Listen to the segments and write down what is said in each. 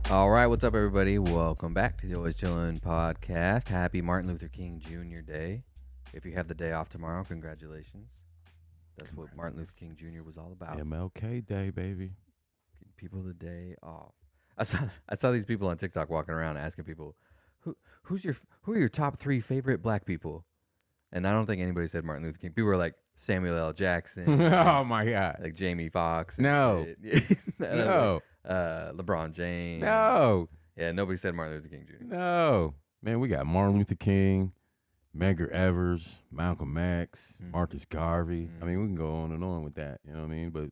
All right, what's up, everybody? Welcome back to the Always Chillin' podcast. Happy Martin Luther King Jr. Day. If you have the day off tomorrow, congratulations. That's what Martin Luther King Jr. was all about. MLK Day, baby. Giving people the day off. I saw these people on TikTok walking around asking people, who are your top 3 favorite black people? And I don't think anybody said Martin Luther King. People were like Samuel L. Jackson, Oh my God. like Jamie Foxx. and No. shit. No. LeBron James. No. Yeah, nobody said Martin Luther King Jr. No. Man, we got Martin Luther King, Medgar Evers, Malcolm X, Mhm. Marcus Garvey. Mhm. I mean, we can go on and on with that. You know what I mean? But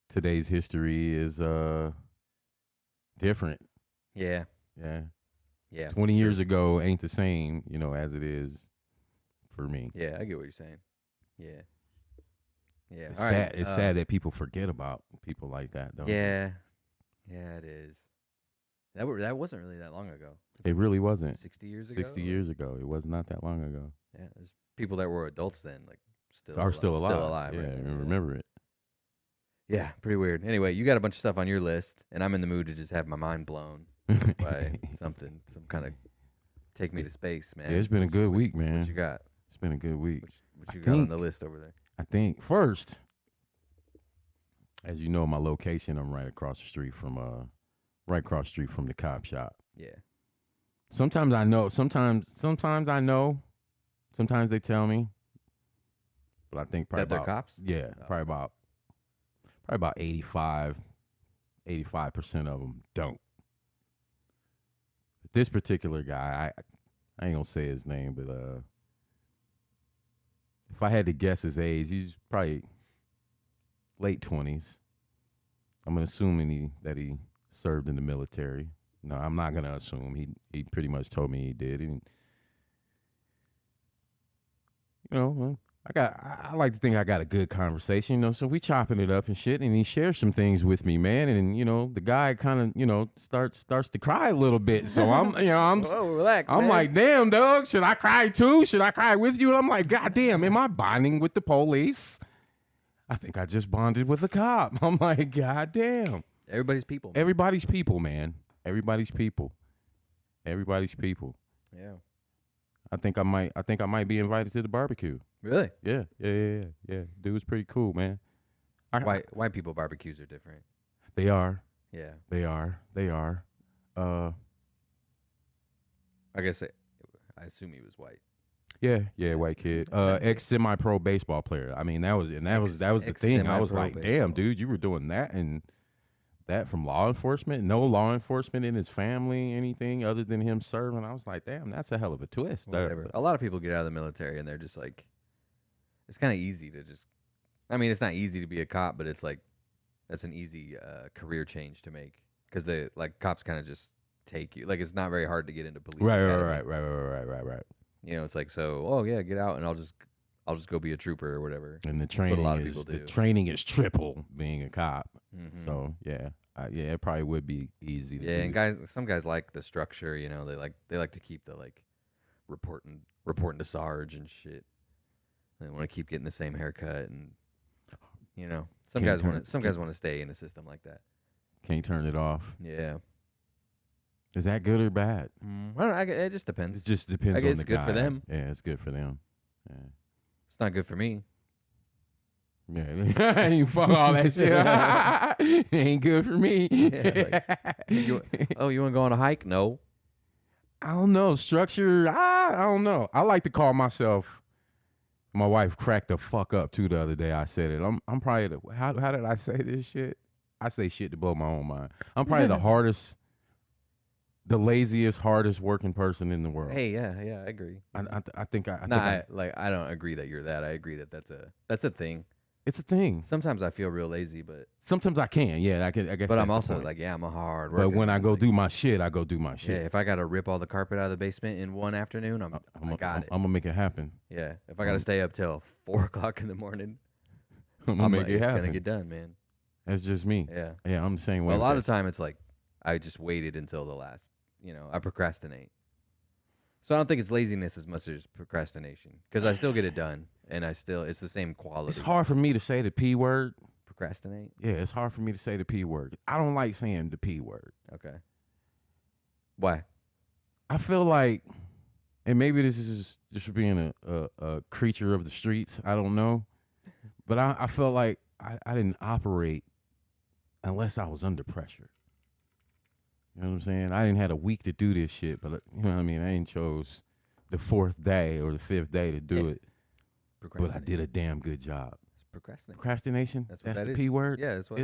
today's history is different. Yeah. Yeah. Yeah. 20 sure. years ago ain't the same, as it is for me. Yeah, I get what you're saying. Yeah. Yeah. It's All sad. right, It's sad that people forget about people like that, though. Yeah. Yeah, it is. That wasn't really that long ago. It really wasn't. 60 years ago. 60 years ago. It was not that long ago. Yeah, there's people that were adults then, like Are still alive. Still alive. Yeah, right? and remember it. Yeah, pretty weird. Anyway, you got a bunch of stuff on your list, and I'm in the mood to just have my mind blown by some kind of take me to space, man. Yeah, it's been a good week, man. What you got? It's been a good week. What you I got on think- the list over there? I think first, as you know, my location, I'm right across the street from the cop shop. Yeah. Sometimes I know, sometimes I know, sometimes they tell me. But I think probably That they're about, cops? yeah, Oh. probably about 85% of them don't. But this particular guy, I ain't gonna say his name, but if I had to guess his age, he's probably late 20s. I'm assuming that he served in the military. No, I'm not gonna assume. He pretty much told me he did. And, I like to think I got a good conversation, so we chopping it up and shit, and he shares some things with me, man, and the guy kind of starts to cry a little bit. So I'm Whoa, relax. I'm man. like, damn, dog, should I cry too? Should I cry with you? And I'm like, God damn, am I bonding with the police? I think I just bonded with a cop. I'm like, God damn. Everybody's people. Man. Everybody's people, man. Everybody's people. Everybody's people. Yeah. I think I might be invited to the barbecue. Really? Yeah. Dude's pretty cool, man. White people barbecues are different. They are. Yeah. They are. I guess I assume he was white. Yeah, white kid. Ex semi-pro baseball player. I mean, that was the thing. I was like, damn, baseball. dude, you were doing that and that from law enforcement. No law enforcement in his family, anything other than him serving. I was like, damn, that's a hell of a twist. Whatever. A lot of people get out of the military and they're just like, it's kind of easy to just. I mean, it's not easy to be a cop, but it's like that's an easy career change to make because the cops kind of just take you. Like it's not very hard to get into police. Academy. Right. It's like oh yeah, get out and I'll just go be a trooper or whatever. And the what training a lot of people the do. training is triple being a cop. Mhm. So yeah, it probably would be easy. To Yeah, do. and some guys like the structure. They like to keep the reporting to Sarge and shit. They want to keep getting the same haircut and some Can't guys want to stay in a system like that. Can't turn it off. Yeah. Is that good or bad? I don't know, it just depends. It just depends I guess on the it's good guy. for them. Yeah, it's good for them. Yeah. It's not good for me. Yeah, you fuck all that shit. It ain't good for me. Yeah, you want to go on a hike? No. I don't know. Structure, I don't know. I like to call myself, my wife cracked the fuck up too the other day. I said it. I'm probably, how did I say this shit? I say shit to blow my own mind. I'm probably the laziest, hardest working person in the world. Hey, yeah, I agree. I think I don't agree that you're that. I agree that that's a thing. it's a thing. Sometimes I feel real lazy, but Sometimes I can. Yeah, I guess. I'm that's the also point. like, yeah, I'm a hard worker. But when I go like, do my shit, I go do my yeah, shit. if I gotta rip all the carpet out of the basement in one afternoon, I got it. I'm gonna make it happen. Yeah, if I gotta stay up till 4 o'clock in the morning, I'm gonna make it it's happen. gonna get done, man. That's just me. Yeah. Yeah, I'm the same way. Well, a with lot that of the time, it's like I just waited until the last. I procrastinate. So I don't think it's laziness as much as procrastination because I still get it done, and it's the same quality. It's hard for me to say the P word, Procrastinate. Yeah, it's hard for me to say the P word. I don't like saying the P word. Okay. Why? I feel like, and maybe this is just being a creature of the streets. I don't know. But I felt like I didn't operate unless I was under pressure. You know what I'm saying? I didn't had a week to do this shit, but you know what I mean? I ain't chose the 4th day or the 5th day to do it. But I did a damn good job. It's procrastinate. Procrastination? That's the P word? Yeah, that's all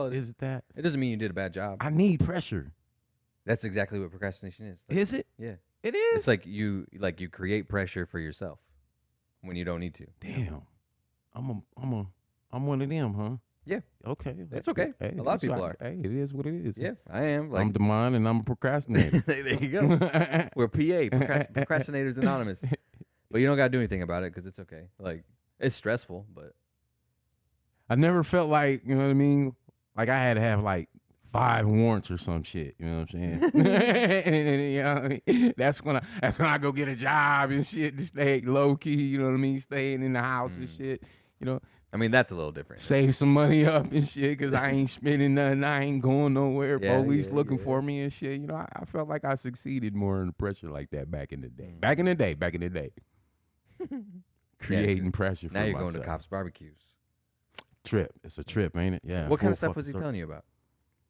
it is. Is it that? It doesn't mean you did a bad job. I need pressure. That's exactly what procrastination is. Is it? Yeah. It is? It's like you create pressure for yourself when you don't need to. Damn. I'm one of them, huh? Yeah. Okay. That's okay. Hey, a lot of people right. are. Hey, it is what it is. Yeah, I am. Like, I'm Demond and I'm a procrastinator. there you go. We're PA, Procrastinators Anonymous. But you don't got to do anything about it because it's okay. Like, it's stressful, but. I never felt like, you know what I mean? Like I had to have like 5 warrants or some shit. You know what I'm saying? and, you know what I mean? That's when I go get a job and shit to stay low key. You know what I mean? Staying in the house and shit. You know. I mean, that's a little different. Save some money up and shit because I ain't spending nothing. I ain't going nowhere. Police looking for me and shit. You know, I felt like I succeeded more under pressure like that back in the day. Back in the day. Creating pressure for now you're myself. going to cops' barbecues. Trip. It's a trip, ain't it? Yeah. What kind of stuff was he telling you about?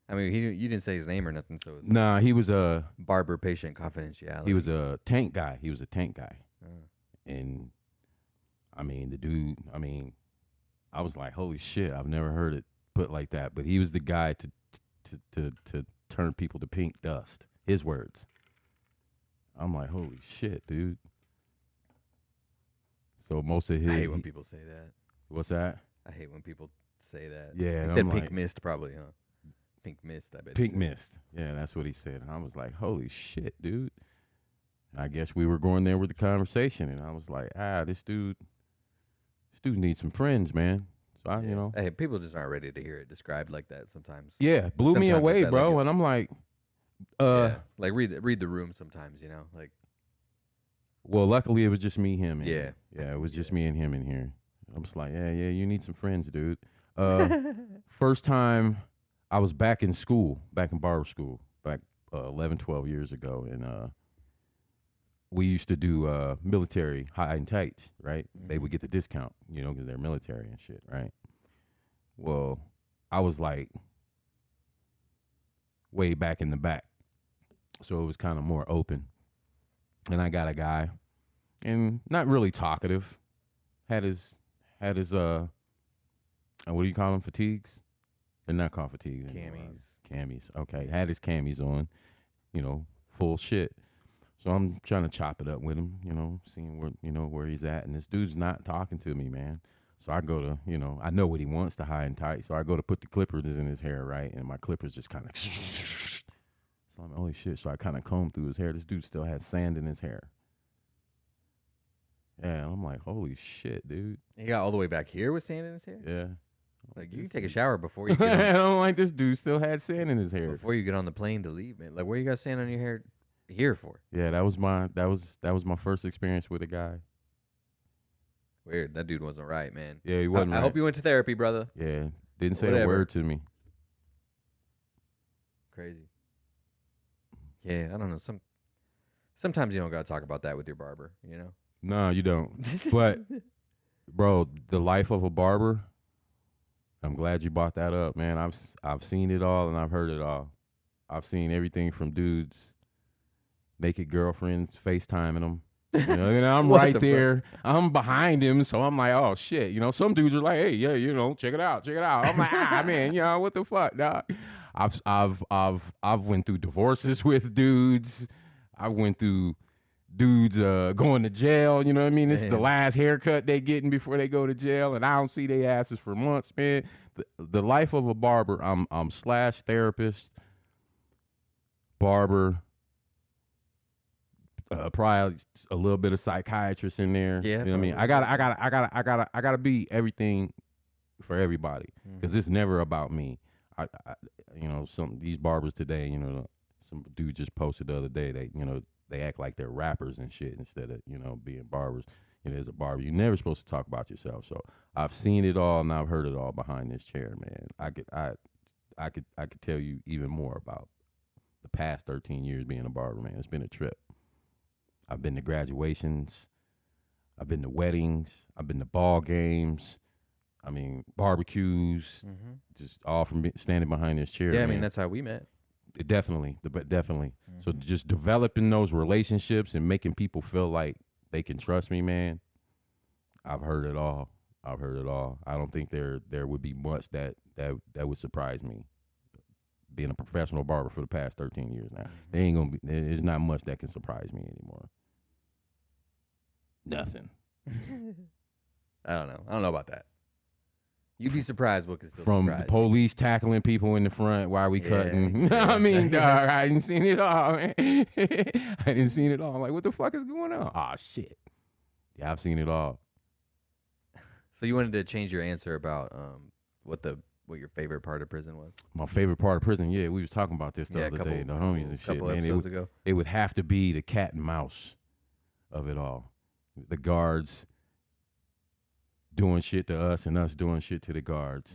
I mean, you didn't say his name or nothing, so it's nah, he was a barber patient confidentiality. He was a tank guy. Oh. And I mean, the dude, I was like, holy shit, I've never heard it put like that. But he was the guy to turn people to pink dust. His words. I'm like, holy shit, dude. So most of his. I hate when people say that. What's that? I hate when people say that. Yeah, he said pink mist, probably, huh? Pink mist, I bet. Pink mist. Yeah, that's what he said. And I was like, holy shit, dude. I guess we were going there with the conversation, and I was like, this dude needs some friends, man. So I, you know, hey, people just aren't ready to hear it described like that sometimes. Yeah, blew me away, bro. And I'm like, like read the room sometimes, you know, like. Well, luckily it was just me, him. And yeah, it was just me and him in here. I'm just like, yeah, you need some friends, dude. First time I was back in school, back in barber school, back 11, 12 years ago, and we used to do military high and tights, right? Mm-hmm. They would get the discount, you know, because they're military and shit, right? Well, I was like way back in the back, so it was kind of more open. And I got a guy, and not really talkative, had his what do you call them, fatigues? They're not called fatigues anymore. Camis. Okay, had his camis on, you know, full shit. So I'm trying to chop it up with him, you know, seeing where he's at. And this dude's not talking to me, man. So I go to, you know, I know what he wants, the high and tight. So I go to put the clippers in his hair, right? And my clippers just kind of, so I'm like, holy shit. So I kind of comb through his hair. This dude still had sand in his hair. Yeah, I'm like, holy shit, dude. He got all the way back here with sand in his hair? Yeah. Like, you can take a shower before you get on. I'm like, this dude still had sand in his hair. Before you get on the plane to leave, man. Like, where you got sand on your hair here for? Yeah, that was my first experience with a guy. Weird. That dude wasn't right, man. Yeah, he wasn't right. I hope you went to therapy, brother. Yeah. Didn't say a word to me. Crazy. Yeah, I don't know. Sometimes you don't gotta talk about that with your barber, you know? No, you don't. But bro, the life of a barber, I'm glad you brought that up, man. I've seen it all and I've heard it all. I've seen everything from dudes, naked girlfriends FaceTiming them. You know, and I'm right there. I'm behind him, so I'm like, oh shit. You know, some dudes are like, hey, yeah, you know, check it out. I'm like, man, you know, what the fuck, dog? I've went through divorces with dudes. I went through dudes going to jail. You know what I mean? This is the last haircut they getting before they go to jail, and I don't see their asses for months, man. The life of a barber. I'm slash therapist, barber. Probably a little bit of psychiatrist in there. Yeah, you know what I mean. I gotta be everything for everybody because it's never about me. I you know, these barbers today, you know, some dude just posted the other day. They act like they're rappers and shit instead of, you know, being barbers. You know, as a barber, you're never supposed to talk about yourself. So I've seen it all and I've heard it all behind this chair, man. I could tell you even more about the past 13 years being a barber, man. It's been a trip. I've been to graduations, I've been to weddings, I've been to ball games. I mean, barbecues, just all from standing behind this chair. Yeah, I man. mean that's how we met. Definitely. So just developing those relationships and making people feel like they can trust me, man. I've heard it all. I don't think there would be much that would surprise me. Being a professional barber for the past 13 years now, there's not much that can surprise me anymore. Nothing. I don't know about that. You'd be surprised what could still From surprise the police tackling people in the front while we cutting. yeah. I mean, dog, I didn't seen it all, man. I didn't seen it all. I'm like, what the fuck is going on? Oh, shit. Yeah, I've seen it all. So you wanted to change your answer about what your favorite part of prison was? My favorite part of prison, yeah, we was talking about this the Yeah, other day, the homies and shit, couple man. episodes ago. It would have to be the cat and mouse of it all. The guards doing shit to us and us doing shit to the guards.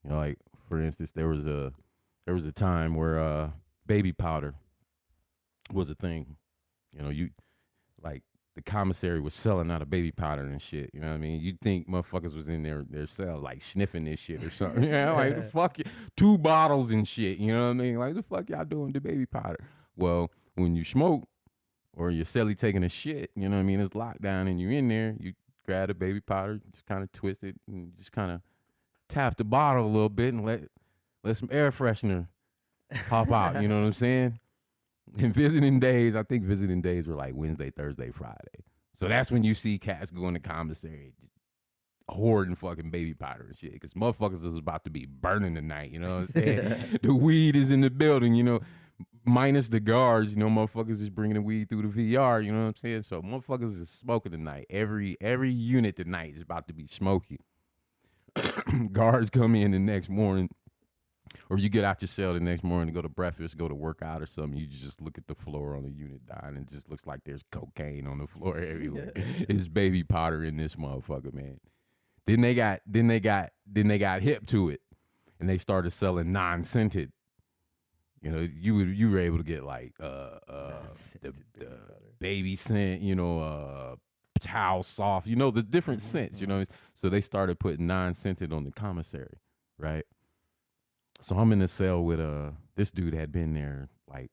You know, like for instance, there was a time where baby powder was a thing. You know, you like the commissary was selling out of baby powder and shit. You know what I mean? You'd think motherfuckers was in their cell like sniffing this shit or something. You know, like the fuck 2 bottles and shit. You know what I mean? Like the fuck y'all doing the baby powder? Well, when you smoke or your celly taking a shit, you know what I mean? It's lockdown and you're in there. You grab the baby powder, just kind of twist it and just kind of tap the bottle a little bit and let some air freshener pop out. You know what I'm saying? And visiting days, I think visiting days were like Wednesday, Thursday, Friday. So that's when you see cats going to commissary, just hoarding fucking baby powder and shit. Because motherfuckers is about to be burning tonight, you know what I'm saying? The weed is in the building, you know, minus the guards, you know, motherfuckers is bringing the weed through the VR, you know what I'm saying? So motherfuckers is smoking tonight. Every unit tonight is about to be smoky. Guards come in the next morning, or you get out your cell the next morning to go to breakfast, go to work out or something. You just look at the floor on the unit dying, and it just looks like there's cocaine on the floor everywhere. It's baby powder in this motherfucker, man. Then they got hip to it, and they started selling non-scented. You know, you were able to get like the baby scent, you know, towel soft, you know, the different scents, you know. So they started putting non-scented on the commissary, right? So I'm in the cell with this dude had been there like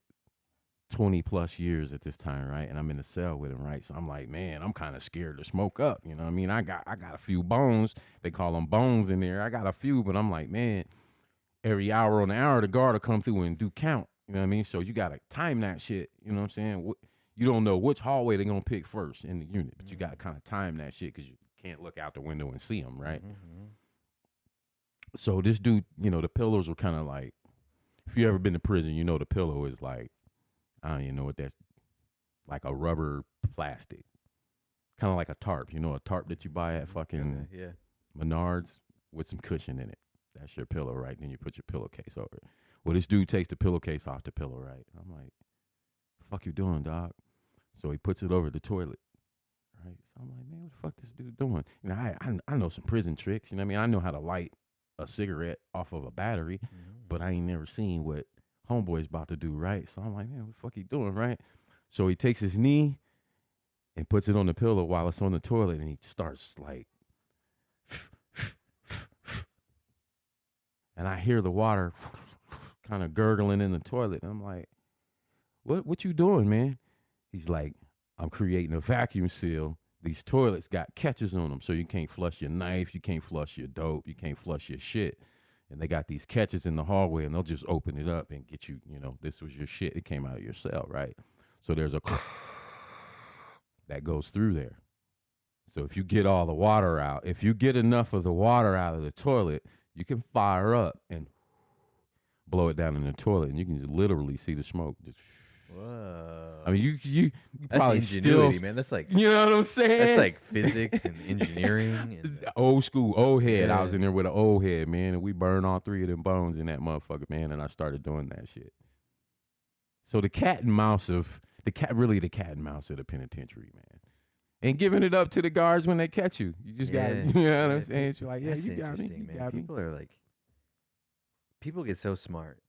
20 plus years at this time, right? And I'm in the cell with him, right? So I'm like, man, I'm kind of scared to smoke up, you know what I mean? I got a few bones. They call them bones in there. I got a few, but I'm like, man, every hour on the hour, the guard will come through and do count, you know what I mean? So you got to time that shit, you know what I'm saying? You don't know which hallway they're going to pick first in the unit, but you got to kind of time that shit because you can't look out the window and see them, right? So this dude, you know, the pillows were kind of like, if you ever been to prison, you know the pillow is like, I don't even know what that's, like a rubber plastic. Kind of like a tarp, you know, a tarp that you buy at fucking Menards with some cushion in it. That's your pillow, right? Then you put your pillowcase over it. Well, this dude takes the pillowcase off the pillow, right? I'm like, fuck you doing, dog? So he puts it over the toilet, right? So I'm like, man, what the fuck this dude doing? You know, I know some prison tricks. You know what I mean? I know how to light a cigarette off of a battery, but I ain't never seen what homeboy's about to do, right? So I'm like, man, what the fuck he doing, right? So he takes his knee and puts it on the pillow while it's on the toilet, and he starts like, and I hear the water kind of gurgling in the toilet. And I'm like, what you doing, man? He's like, I'm creating a vacuum seal. These toilets got catches on them, so you can't flush your knife, you can't flush your dope, you can't flush your shit. And they got these catches in the hallway, and they'll just open it up and get you, you know, this was your shit. It came out of your cell, right? So there's a that goes through there. So if you get all the water out, if you get enough of the water out of the toilet, you can fire up and blow it down in the toilet, and you can just literally see the smoke. Just, whoa. I mean, you that's probably ingenuity, still, man. That's like, you know what I'm saying? That's like physics and engineering. And, old school, old head. Yeah. I was in there with an old head, man, and we burned all 3 of them bones in that motherfucker, man, and I started doing that shit. So the cat and mouse of the penitentiary, man. and giving it up to the guards when they catch you. You just got to, Yeah, you know what I'm yeah. saying? You're like, yeah, That's you got me. interesting, You man. got me. People are like, people get so smart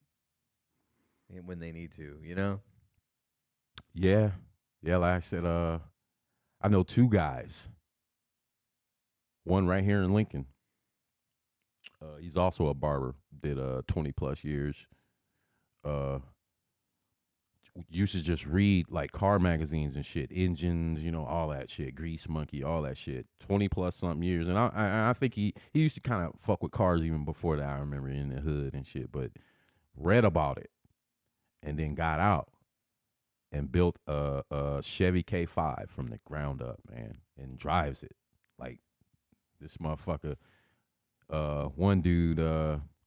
when they need to, you know? Yeah. Yeah, like I said, I know two guys. One right here in Lincoln. He's also a barber. Did 20 plus years. Uh, used to just read like car magazines and shit, engines, all that shit, Grease Monkey, all that shit. 20 plus something years, and I think he used to kind of fuck with cars even before that. I remember in the hood and shit, but read about it and then got out and built a Chevy K5 from the ground up, man, and drives it like this motherfucker. One dude,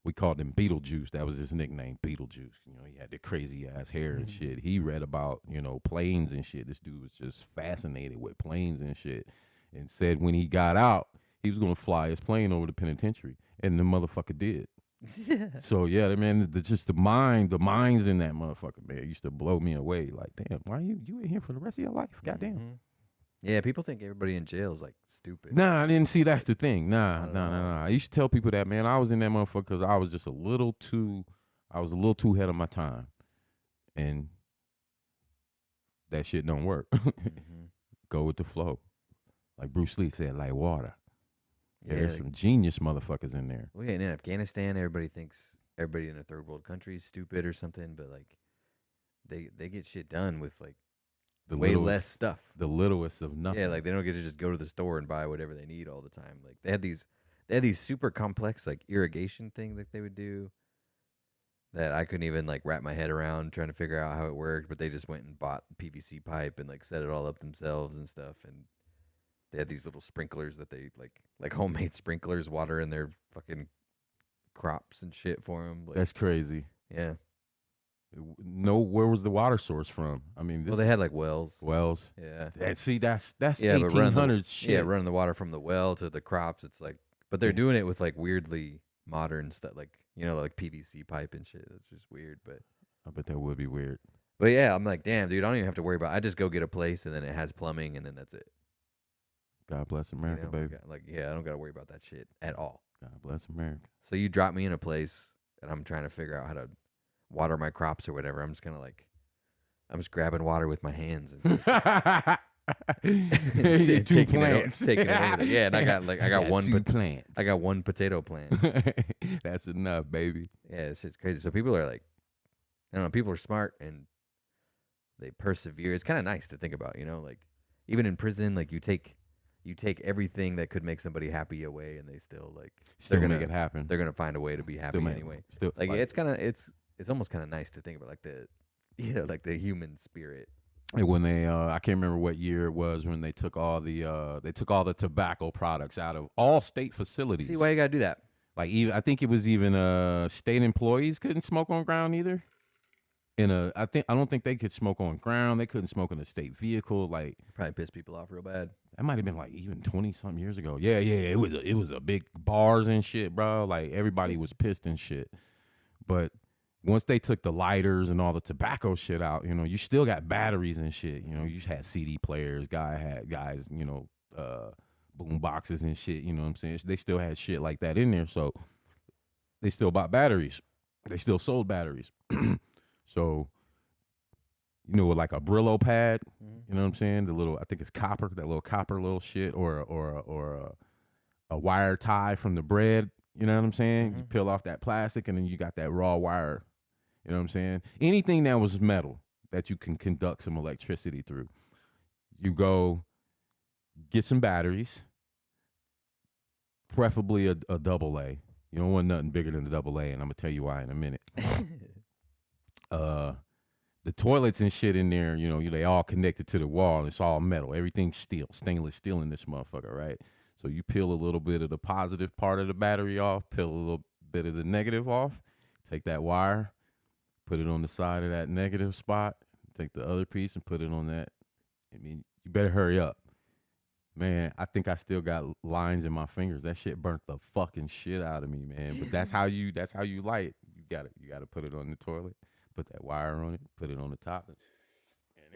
we called him Beetlejuice. That was his nickname, Beetlejuice. He had the crazy ass hair and shit. He read about, planes and shit. This dude was just fascinated with planes and shit, and said when he got out, he was gonna fly his plane over the penitentiary, and the motherfucker did. So yeah, man, just the minds in that motherfucker, man, used to blow me away. Like, damn, why you in here for the rest of your life? Goddamn. Mhm. Yeah, people think everybody in jail is like stupid. Nah, I didn't see. That's the thing. Not at Nah. all. I used to tell people that, man. I was in that motherfucker because I was just I was a little too ahead of my time, and that shit don't work. Mhm. Go with the flow, like Bruce Lee said, like water. Yeah, There's some genius motherfuckers in there. well, yeah, in Afghanistan, everybody thinks everybody in a third world country is stupid or something, but like they get shit done with like The way littlest, less stuff. the littlest of nothing. Yeah, like they don't get to just go to the store and buy whatever they need all the time. Like they had these super complex like irrigation thing that they would do that I couldn't even like wrap my head around trying to figure out how it worked, but they just went and bought PVC pipe and like set it all up themselves and stuff, and they had these little sprinklers that they like homemade sprinklers water in their fucking crops and shit for them. Like, That's crazy. yeah. No, where was the water source from? I mean, Well, they had like wells. wells. Yeah. That's Yeah, but running 1800s shit. yeah, running the water from the well to the crops. It's like, but they're doing it with like weirdly modern stuff, like like PVC pipe and shit. It's just weird, I bet that would be weird. but yeah, I'm like, damn, dude, I don't even have to worry about. I just go get a place and then it has plumbing and then that's it. God bless America, baby. Like, yeah, I don't got to worry about that shit at all. God bless America. So you drop me in a place and I'm trying to figure out how to water my crops or whatever. I'm just grabbing water with my hands and Two plants. taking it over there. Yeah, and I got one two plants. I got one potato plant. That's enough, baby. Yeah, it's just crazy. So people are like, I don't know, people are smart and they persevere. It's kind of nice to think about, like even in prison, like you take everything that could make somebody happy away, and they still Still they're make gonna it happen. they're gonna find a way to be happy anyway. Still, Like it's almost kind of nice to think about like the like the human spirit. and when they I can't remember what year it was when they took all the tobacco products out of all state facilities. See why you gotta do that? Like even I think it was even state employees couldn't smoke on ground either. I don't think they could smoke on ground. They couldn't smoke in a state vehicle. Like Probably piss people off real bad. that might have been like even 20-something years ago. Yeah. It was a big bars and shit, bro. Like everybody was pissed and shit. But once they took the lighters and all the tobacco shit out, you still got batteries and shit. You had CD players, guys, boom boxes and shit. You know what I'm saying? They still had shit like that in there. So they still bought batteries. They still sold batteries. So, with like a Brillo pad, you know what I'm saying? I think it's copper, that little copper little shit, or a wire tie from the bread. You know what I'm saying? You peel off that plastic and then you got that raw wire. You know what I'm saying? Anything that was metal that you can conduct some electricity through. You go get some batteries, preferably a double A. You don't want nothing bigger than a double A, and I'm gonna tell you why in a minute. The toilets and shit in there, they all connected to the wall. It's all metal. Everything's steel, stainless steel in this motherfucker, right? So you peel a little bit of the positive part of the battery off, peel a little bit of the negative off, take that wire, put it on the side of that negative spot, take the other piece and put it on that. I mean, you better hurry up. Man, I think I still got lines in my fingers. That shit burnt the fucking shit out of me, man. But that's how you light it. You gotta put it on the toilet, put that wire on it, put it on the top, and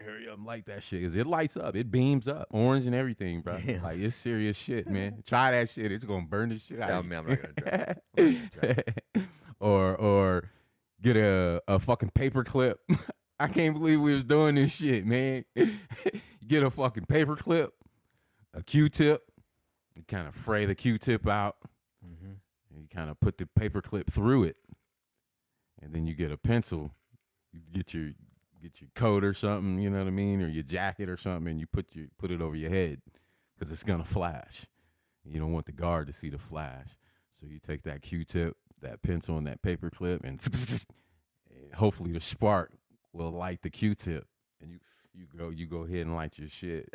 Hurry up and light that shit. 'Cause it lights up. It beams up. Orange and everything, bro. Damn. Like, it's serious shit, man. Try that shit. It's going to burn the shit out Yeah, I of mean, you. I'm not gonna try. I'm not gonna try. Or get a fucking paper clip. I can't believe we was doing this shit, man. Get a fucking paper clip, a Q-tip. You kind of fray the Q-tip out. Mm-hmm. And you kind of put the paper clip through it. And then you get a pencil. You get your coat or something, you know what I mean, or your jacket or something, and you put it over your head because it's gonna flash. You don't want the guard to see the flash, so you take that Q-tip, that pencil, and that paper clip, and hopefully the spark will light the Q-tip, and you go ahead and light your shit.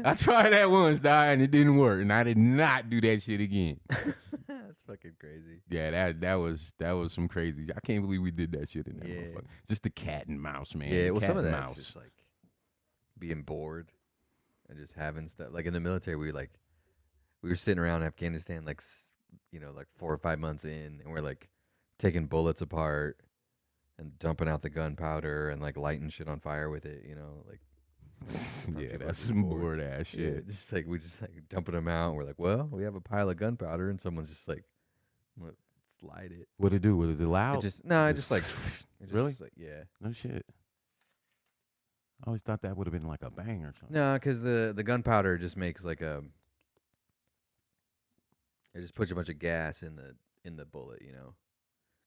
I tried that once, and it didn't work, and I did not do that shit again. That's fucking crazy. Yeah, that was some crazy. I can't believe we did that shit in that motherfucker. Just the cat and mouse, man. Yeah, the well, cat some of and that's mouse. just like being bored and just having stuff. Like in the military, we were sitting around Afghanistan, like 4 or 5 months in, and we're like taking bullets apart and dumping out the gunpowder and like lighting shit on fire with it. Like yeah, that's some bored ass shit. Yeah, we just dumping them out. And we're like, well, we have a pile of gunpowder, and someone's just like, let's light it. What'd it do? Was it loud? It just really? Like, yeah. No shit. I always thought that would have been like a bang or something. No, because the gunpowder just makes like it just puts a bunch of gas in the bullet,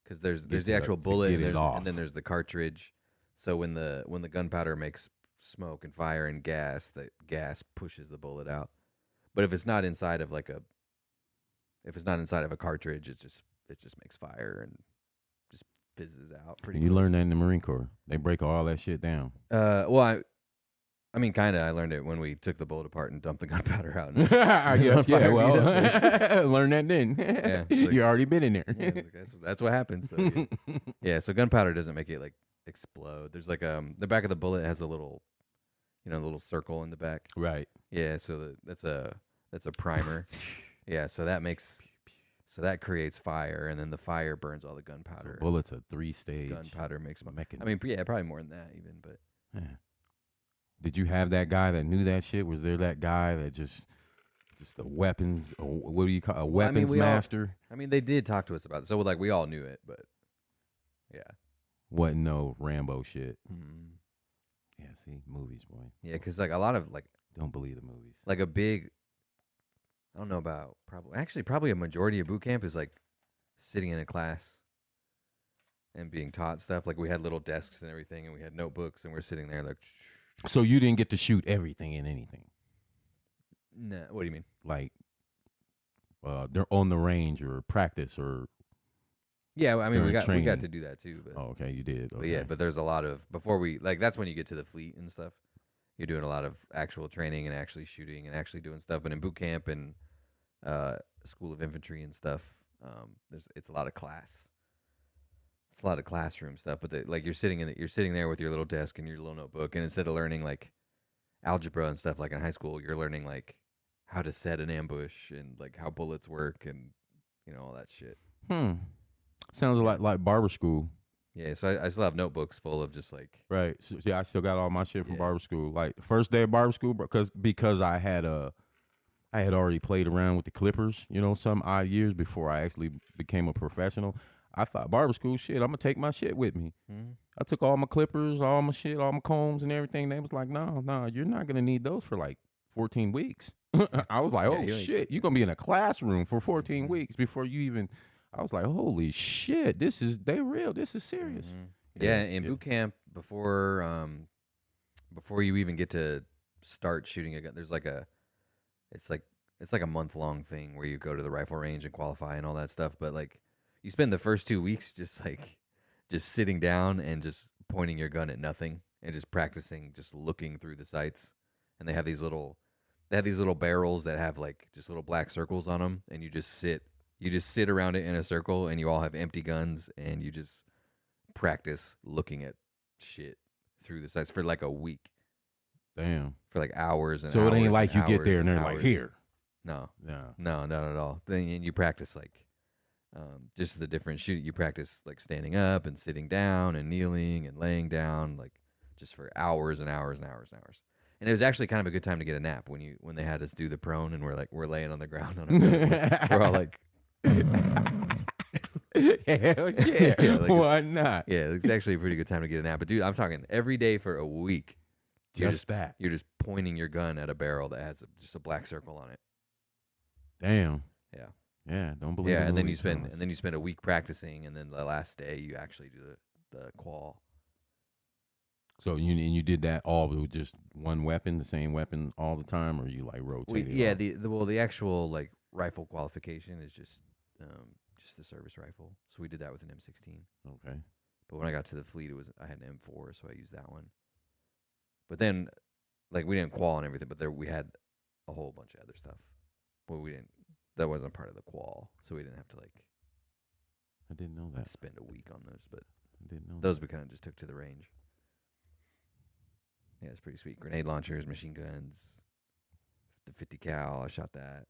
because there's the actual bullet and then there's the cartridge. So when the gunpowder makes smoke and fire and gas, the gas pushes the bullet out. But if it's not inside of a cartridge, it just makes fire and just fizzes out. You learned that in the Marine Corps. They break all that shit down. Well, I mean, kind of. I learned it when we took the bullet apart and dumped the gunpowder out. I guess, yeah. Well, learn that then. Yeah, you already been in there. Yeah, that's what happens. So, yeah. So gunpowder doesn't make it like explode. There's like the back of the bullet has a little, little circle in the back. Right. Yeah. So that's a primer. Yeah. So that creates fire, and then the fire burns all the gunpowder. So bullets a 3-stage. Gunpowder makes mechanism. I mean, yeah, probably more than that even, but. Yeah. Did you have that guy that knew that shit? Was there that guy that just the weapons, or what do you call a weapons master? They did talk to us about it. So we all knew it, but yeah. Wasn't no Rambo shit. Mm-hmm. Yeah, see, movies, boy. Yeah, because a lot of don't believe the movies. Like a big, I don't know about probably a majority of boot camp is like sitting in a class and being taught stuff. Like we had little desks and everything, and we had notebooks, and we're sitting there like. So you didn't get to shoot everything and anything? No. What do you mean? Like, they're on the range or practice or. Yeah, I mean we got to do that too. But, okay, you did. Okay. But yeah, but there's a lot of that's when you get to the fleet and stuff. You're doing a lot of actual training and actually shooting and actually doing stuff. But in boot camp and School of Infantry and stuff, it's a lot of class. It's a lot of classroom stuff, but you're sitting there with your little desk and your little notebook, and instead of learning like algebra and stuff like in high school, you're learning like how to set an ambush and like how bullets work and all that shit. Sounds a lot like barber school. Yeah, so I still have notebooks full of just like right. So, yeah, I still got all my shit from barber school. Like first day of barber school, because I had already played around with the clippers, some odd years before I actually became a professional. I thought barber school, shit, I'm going to take my shit with me. Mm-hmm. I took all my clippers, all my shit, all my combs and everything. They was like, no, you're not going to need those for like 14 weeks. I was like, shit, you're going to be in a classroom for 14 weeks before you even, I was like, holy shit, they real, this is serious. Mm-hmm. Yeah, in boot camp, before you even get to start shooting a gun, there's it's like a month-long thing where you go to the rifle range and qualify and all that stuff, but like, you spend the first 2 weeks just sitting down and just pointing your gun at nothing and just practicing, just looking through the sights. And they have these little barrels that have like just little black circles on them, and you just sit around it in a circle, and you all have empty guns, and you just practice looking at shit through the sights for like a week. Damn. For like hours and so hours. So it ain't like you get there and they're hours. Like, here. No, not at all. Then you practice like. Just the different shooting. You practice like standing up and sitting down and kneeling and laying down, like just for hours and hours and hours and hours. And it was actually kind of a good time to get a nap when they had us do the prone and we're laying on the ground on our back. We're all like, hell yeah, Yeah, like why not? yeah, it's actually a pretty good time to get a nap. But dude, I'm talking every day for a week. Just that. You're just pointing your gun at a barrel that has just a black circle on it. Damn. Yeah. Yeah, don't believe. Yeah, in and then movies, you spend a week practicing, and then the last day you actually do the qual. So you did that all with just one weapon, the same weapon all the time, or you like rotated? Yeah, off? the actual like rifle qualification is just the service rifle. So we did that with an M16. Okay. But when I got to the fleet, I had an M4, so I used that one. But then, like, we didn't qual and everything, but we had a whole bunch of other stuff. But that wasn't part of the qual, so we didn't have to like. I didn't know that. Spend a week on those, but I didn't know those we kind of just took to the range. Yeah, it's pretty sweet. Grenade launchers, machine guns, the 50 cal. I shot that.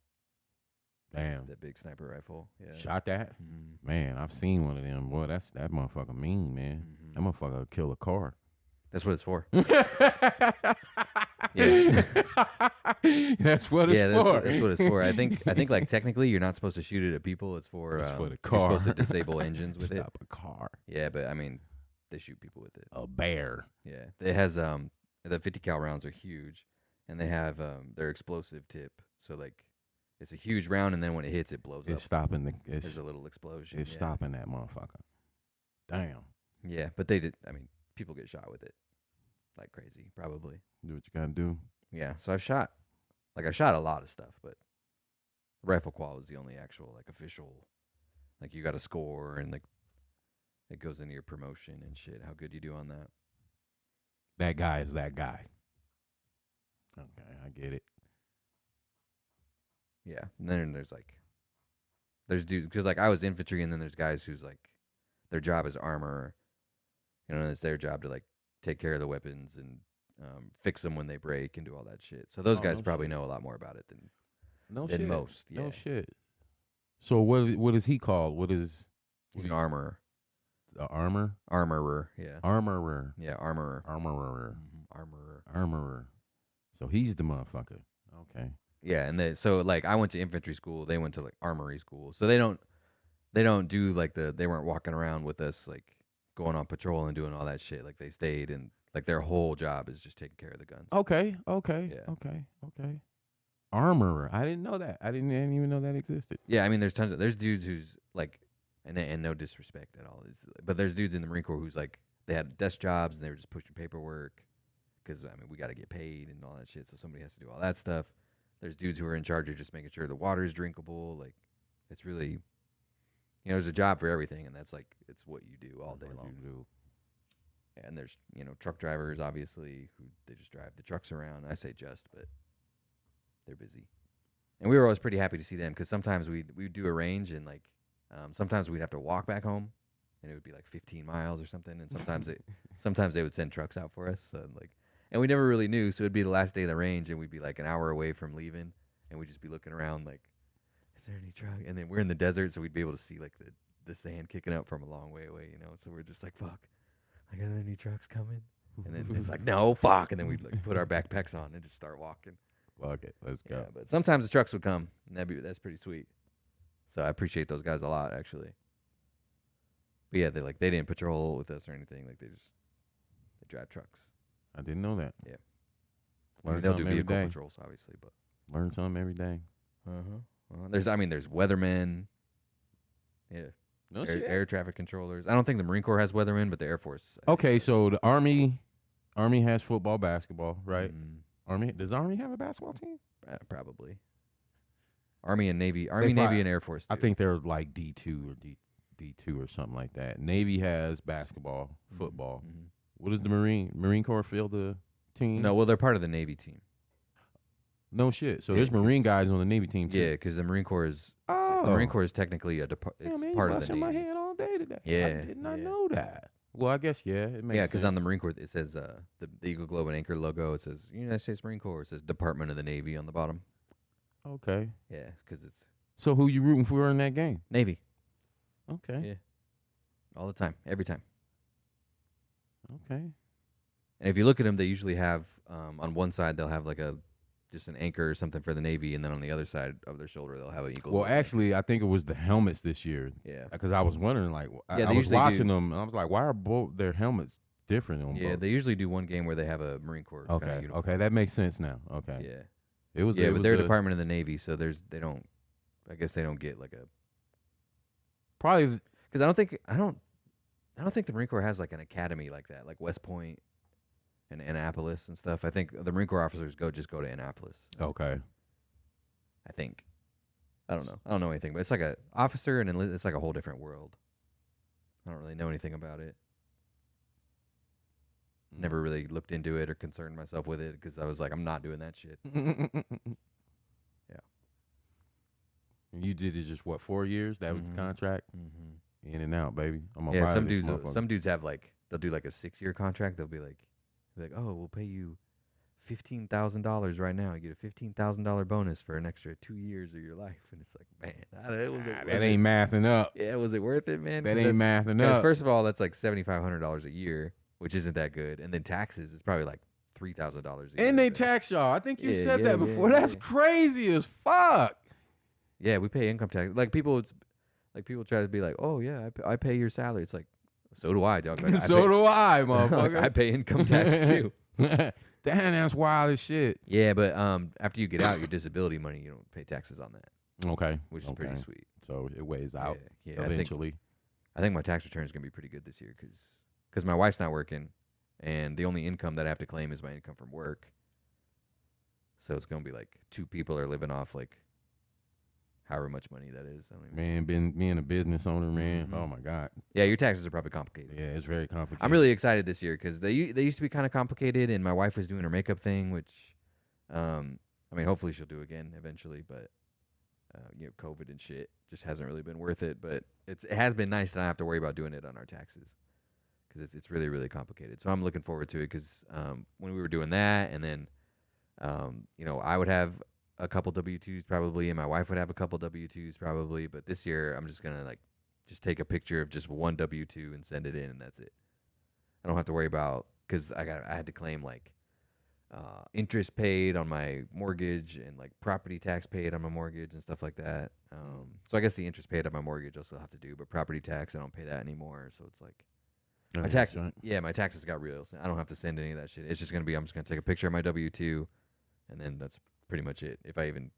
Damn. That big sniper rifle. Yeah. Shot that? Mm-hmm. Man, I've seen one of them. Boy, that motherfucker mean, man. Mm-hmm. That motherfucker will kill a car. That's what it's for. Yeah. That's what it's for. That's what it's for. I think like technically you're not supposed to shoot it at people. It's for the car. You're supposed to disable engines with Stop a car. Yeah, but I mean, they shoot people with it. A bear. Yeah, it has the 50 cal rounds are huge, and they have their explosive tip. So like, it's a huge round, and then when it hits, it blows up. Stopping There's a little explosion. It's stopping that motherfucker. Damn. Yeah, but they did. I mean, people get shot with it like crazy, probably. Do what you gotta do. Yeah, so I shot a lot of stuff, but rifle qual is the only actual like official. Like you got a score, and like it goes into your promotion and shit. How good you do on that. That guy is that guy. Okay, I get it. Yeah, and then there's dudes because like I was infantry, and then there's guys who's like their job is armor. You know, it's their job to like take care of the weapons and fix them when they break and do all that shit. So those guys probably know a lot more about it than most. Yeah. No shit. So what is he called? He's an armorer. The armor? Armorer. Yeah. Armorer. Yeah, armorer. Armorer. Armorer. Armorer. So he's the motherfucker. Okay. Yeah, and so like I went to infantry school, they went to like armory school. So they don't do like they weren't walking around with us like going on patrol and doing all that shit. Like they stayed and like their whole job is just taking care of the guns. Okay. Yeah. Okay. Armorer. I didn't know that. I didn't even know that existed. Yeah, I mean there's dudes who's like and no disrespect at all. But there's dudes in the Marine Corps who's like they had desk jobs and they were just pushing paperwork because I mean we got to get paid and all that shit. So somebody has to do all that stuff. There's dudes who are in charge of just making sure the water is drinkable. Like it's really, you know, there's a job for everything, and that's like it's what you do all day long. And there's truck drivers obviously who they just drive the trucks around. I say just, but they're busy. And we were always pretty happy to see them because sometimes we'd do a range and like sometimes we'd have to walk back home, and it would be like 15 miles or something. And sometimes they would send trucks out for us. So like. And we never really knew, so it'd be the last day of the range, and we'd be like an hour away from leaving, and we'd just be looking around like, is there any truck? And then we're in the desert, so we'd be able to see like the sand kicking up from a long way away, So we're just like, fuck, like, are there any trucks coming? And then it's like, no, fuck. And then we'd like put our backpacks on and just start walking. Fuck it, let's go. Yeah, but sometimes the trucks would come, and that's pretty sweet. So I appreciate those guys a lot, actually. But yeah, they didn't patrol with us or anything. Like they drive trucks. I didn't know that. Yeah. They'll do vehicle patrols, obviously, but learn something every day. There's weathermen. Yeah. No air traffic controllers. I don't think the Marine Corps has weathermen, but the Air Force. Okay, so the Army has football, basketball, right? Mm-hmm. Does Army have a basketball team? Probably. Army and Navy. Navy, and Air Force. I think they're like D2 or D2 or something like that. Navy has basketball, football. Mm-hmm. What does the Marine Corps field the team? No, well, they're part of the Navy team. No shit. So there's Marine guys on the Navy team too. Yeah, because the Marine Corps is technically a department. It's part of the Navy. My head all day today. Yeah, I did not know that. Well, I guess it makes sense. Because on the Marine Corps it says the Eagle Globe and Anchor logo. It says United States Marine Corps. It says Department of the Navy on the bottom. Okay. Yeah, because it's. So who you rooting for in that game? Navy. Okay. Yeah. All the time, every time. Okay. And if you look at them, they usually have on one side they'll have like just an anchor or something for the Navy, and then on the other side of their shoulder they'll have an eagle. Well, actually, I think it was the helmets this year. Yeah. Because I was wondering, like, Yeah, I they was usually watching do. them, and I was like, why are both their helmets different on Yeah, both? they usually do one game where they have a Marine Corps. kinda Okay, uniform. okay, that makes sense now. Okay, Yeah. it was. Yeah, it but was they're a a- Department of the Navy, so they don't. I guess they don't get like a probably. because I don't think the Marine Corps has like an academy like that, like West Point and Annapolis and stuff. I think the Marine Corps officers go to Annapolis. Okay. I think. I don't know. I don't know anything, but it's like a officer and it's like a whole different world. I don't really know anything about it. Never really looked into it or concerned myself with it because I was like, I'm not doing that shit. Yeah. You did it just what 4 years? That was the contract. Mm-hmm. In and out, baby. I'm gonna Yeah, buy some this dudes, motherfucker. some dudes have like they'll do like a 6-year contract. They'll be like, oh, we'll pay you $15,000 right now. You get a $15,000 bonus for an extra 2 years of your life, and it's like, man, that ain't mathing up. Yeah, was it worth it, man? That ain't mathing Because up. first of all, that's like $7,500 a year, which isn't that good, and then taxes is probably like $3,000 a year. And they tax y'all. I think you Yeah, said yeah, that before. yeah, That's yeah. crazy as fuck. Yeah, we pay income tax. Like people try to be like, oh yeah, I pay your salary. It's like, so do I, dog. Like, So do I, motherfucker. I pay income tax too. Damn, that's wild as shit. Yeah, but after you get out, your disability money, you don't pay taxes on that, Okay. which is pretty sweet. So it weighs out Yeah, eventually. I think my tax return is gonna be pretty good this year because my wife's not working, and the only income that I have to claim is my income from work. So it's gonna be like 2 people are living off like however much money that is. I don't even Man, being a business owner, man. Mhm. Oh my God. Yeah, your taxes are probably complicated. Yeah, it's very complicated. I'm really excited this year because they used to be kind of complicated, and my wife was doing her makeup thing, which, I mean, hopefully she'll do again eventually, but COVID and shit just hasn't really been worth it. But it has been nice to not have to worry about doing it on our taxes because it's really really complicated. So I'm looking forward to it because when we were doing that, and then I would have a couple W-2s probably, and my wife would have a couple W-2s probably. But this year I'm just gonna just take a picture of just one W-2 and send it in, and that's it. I don't have to worry about because I had to claim like interest paid on my mortgage and like property tax paid on my mortgage and stuff like that. So I guess the interest paid on my mortgage I'll still have to do, but property tax I don't pay that anymore. So it's like my tax. Right. Yeah, my taxes got real. So I don't have to send any of that shit. It's just gonna be I'm just gonna take a picture of my W-2, and then that's pretty much it. If I even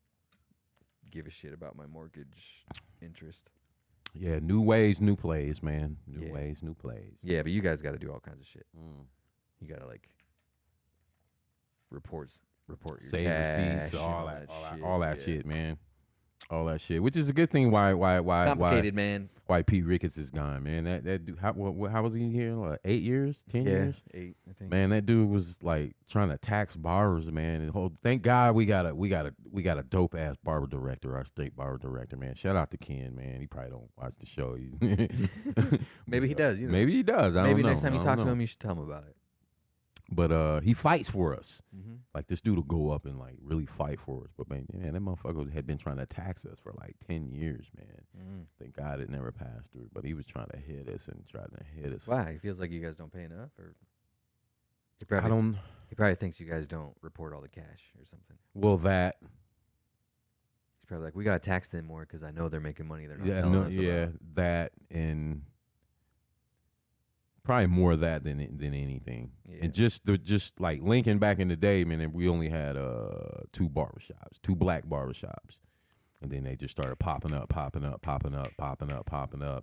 give a shit about my mortgage interest. Yeah, new ways, new plays, man. New Yeah. ways, new plays. Yeah, but you guys got to do all kinds of shit. Mm. You got to like report your Save cash, receipts, and all that yeah. shit, man. All that shit, which is a good thing. Why Complicated, man. why Pete Ricketts is gone, man. That dude, how was he here? Like 8 years, 10 years? 8, I think. Man, that dude was like trying to tax barbers, man. And thank God we got a dope ass barber director, our state barber director, man. Shout out to Ken, man. He probably don't watch the show. Maybe he does. You know. Maybe he does. I Maybe don't know. next time you I talk don't to know. him, you should tell him about it. But he fights for us. Mm-hmm. Like this dude will go up and like really fight for us. But man, that motherfucker had been trying to tax us for like 10 years, man. Thank God it never passed through. But he was trying to hit us and trying to hit us. Why? He feels like you guys don't pay enough, or he I probably, don't. He probably thinks you guys don't report all the cash or something. Well, that. He's probably like, we gotta tax them more because I know they're making money. They're not Yeah, telling no, us yeah, about. that and probably more of that than anything. Yeah. And just like Lincoln back in the day, man, and we only had 2 barbershops, 2 black barbershops. And then they just started popping up,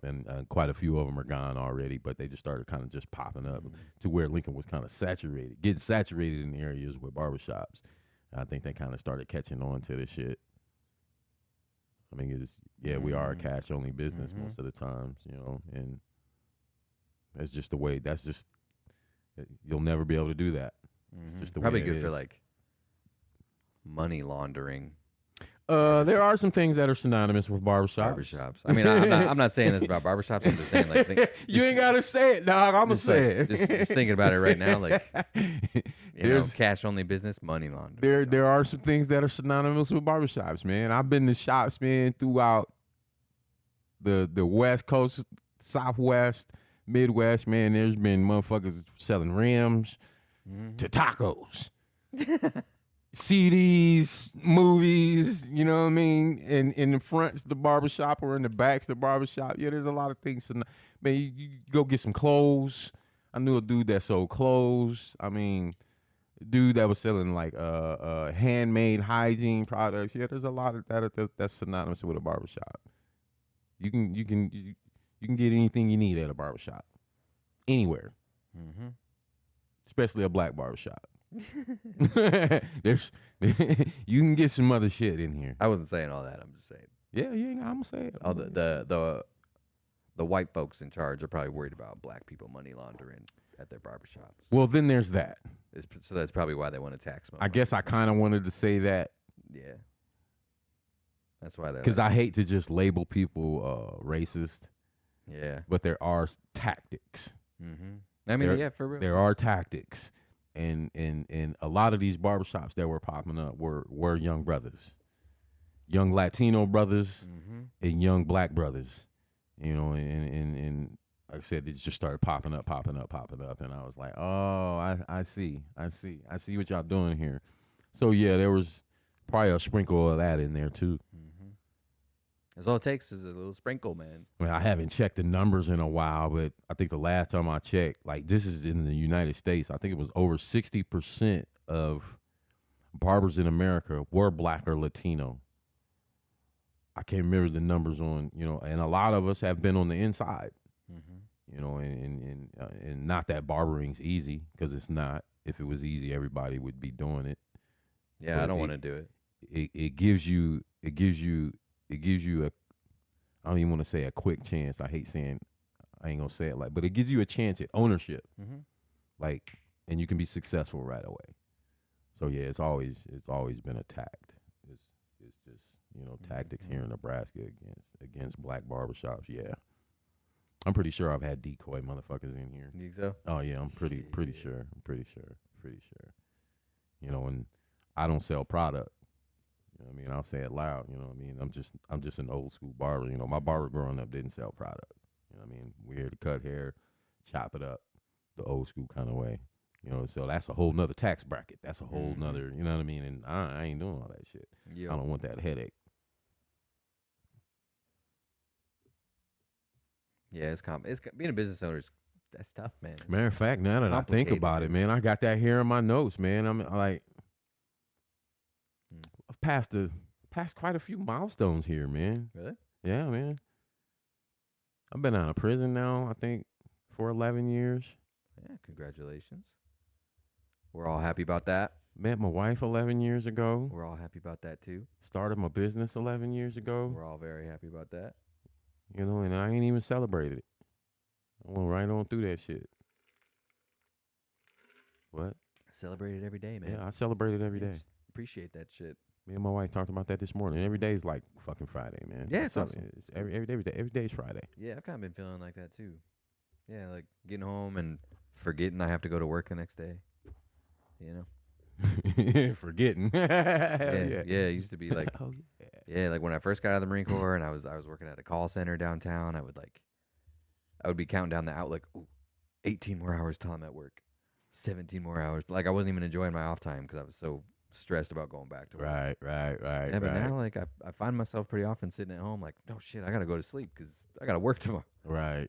and quite a few of them are gone already. But they just started kind of just popping up to where Lincoln was kind of getting saturated in areas with barbershops. I think they kind of started catching on to this shit. I mean, we are a cash only business most of the times, and that's just the way. That's just you'll never be able to do that. It's just the Probably way it good for is. like money laundering. There are some things that are synonymous with barbershops. Barbershops. I mean, I'm not saying this about barbershops. I'm just saying, like, You ain't gotta say it, dog. I'm gonna say it. Just thinking about it right now, like, There's- cash only business, money laundering. There are some things that are synonymous with barbershops, man. I've been to shops, man, throughout the West Coast, Southwest, Midwest, man. There's been motherfuckers selling rims, to tacos, CDs, movies, you know what I mean? And in the front's the barbershop or in the back's the barbershop. Yeah, there's a lot of things. Man, you go get some clothes. I knew a dude that sold clothes. I mean, dude that was selling like handmade hygiene products. Yeah, there's a lot of that's synonymous with a barbershop. You can get anything you need at a barbershop. Anywhere. Mm-hmm. Especially a black barbershop. There's you can get some other shit in here. I wasn't saying all that. I'm just saying. Yeah, I'm gonna say it. All the white folks in charge are probably worried about black people money laundering at their barbershops. Well, then there's that. So that's probably why they want to tax them. I guess I kind of wanted to say that. Yeah. That's why because I hate to just label people racist. Yeah. But there are tactics. Mm-hmm. I mean, yeah, for real. There are tactics. And a lot of these barbershops that were popping up were young brothers. Young Latino brothers and young black brothers. You know, and like I said, it just started popping up. And I was like, oh, I see what y'all doing here. So, yeah, there was probably a sprinkle of that in there, too. Mm-hmm. That's all it takes is a little sprinkle, man. I mean, I haven't checked the numbers in a while, but I think the last time I checked, like this is in the United States, I think it was over 60% of barbers in America were black or Latino. I can't remember the numbers on, you know, and a lot of us have been on the inside, you know, and not that barbering's easy, because it's not. If it was easy, everybody would be doing it. Yeah, but I don't want to do it. It gives you a, I don't even want to say a quick chance. I hate saying, I ain't gonna say it like, but it gives you a chance at ownership, like, and you can be successful right away. So yeah, it's always been attacked. It's just, you know, tactics here in Nebraska against black barbershops. Yeah, I'm pretty sure I've had decoy motherfuckers in here. You think so? Oh yeah, I'm pretty sure. I'm pretty sure. You know, and I don't sell product. You know what I mean? I'll say it loud. You know what I mean? I'm just an old school barber. You know, my barber growing up didn't sell product. You know what I mean? We here to cut hair, chop it up, the old school kind of way. You know, so that's a whole nother tax bracket. That's a whole nother, you know what I mean? And I ain't doing all that shit. Yep. I don't want that headache. Yeah, it's being a business owner. That's tough, man. Matter of fact, now that I think about it, man, I got that here in my notes, man. I'm like, I've passed quite a few milestones here, man. Really? Yeah, man. I've been out of prison now, I think, for 11 years. Yeah, congratulations. We're all happy about that. Met my wife 11 years ago. We're all happy about that, too. Started my business 11 years ago. We're all very happy about that. You know, and I ain't even celebrated it. I went right on through that shit. What? I celebrate it every day, man. Yeah, I celebrate it every day. Appreciate that shit. Me and my wife talked about that this morning. Every day is like fucking Friday, man. Yeah, it's awesome. It's every day is Friday. Yeah, I've kind of been feeling like that too. Yeah, like getting home and forgetting I have to go to work the next day. You know? Forgetting. Yeah, it used to be like, yeah, like when I first got out of the Marine Corps and I was working at a call center downtown, I would be counting down the out like, ooh, 18 more hours till I'm at work, 17 more hours. Like I wasn't even enjoying my off time because I was so stressed about going back to work. Right. Yeah, but now like I find myself pretty often sitting at home like, no shit, I gotta go to sleep because I gotta work tomorrow. Right.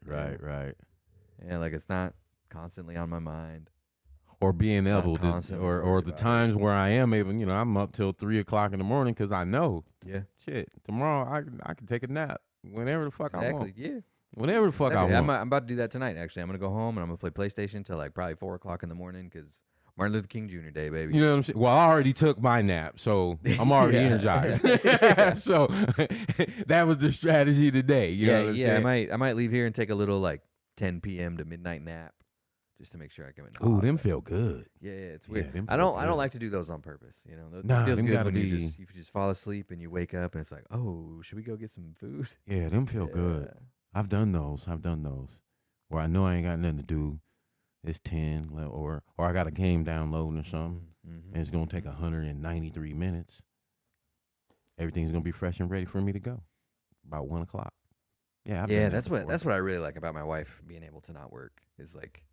Yeah, like it's not constantly on my mind. Or being able to, or the times where I am able, you know, I'm up till 3 o'clock in the morning because I know, shit, tomorrow I can take a nap whenever the fuck I want. Yeah. Whenever the fuck I want. I'm about to do that tonight, actually. I'm going to go home and I'm going to play PlayStation till like probably 4 o'clock in the morning because Martin Luther King Jr. Day, baby. You know what I'm saying? Well, I already took my nap, so I'm already energized. So that was the strategy today. You know what I'm saying? I might leave here and take a little like 10 p.m. to midnight nap just to make sure I can. Ooh, them feel good. Yeah, it's weird. I don't like to do those on purpose. You know, it feels good when you just fall asleep and you wake up and it's like, oh, should we go get some food? Yeah, them feel good. I've done those. Where I know I ain't got nothing to do. It's 10 or I got a game downloading or something, and it's gonna take 193 minutes. Everything's gonna be fresh and ready for me to go about 1 o'clock. Yeah, that's what I really like about my wife being able to not work is like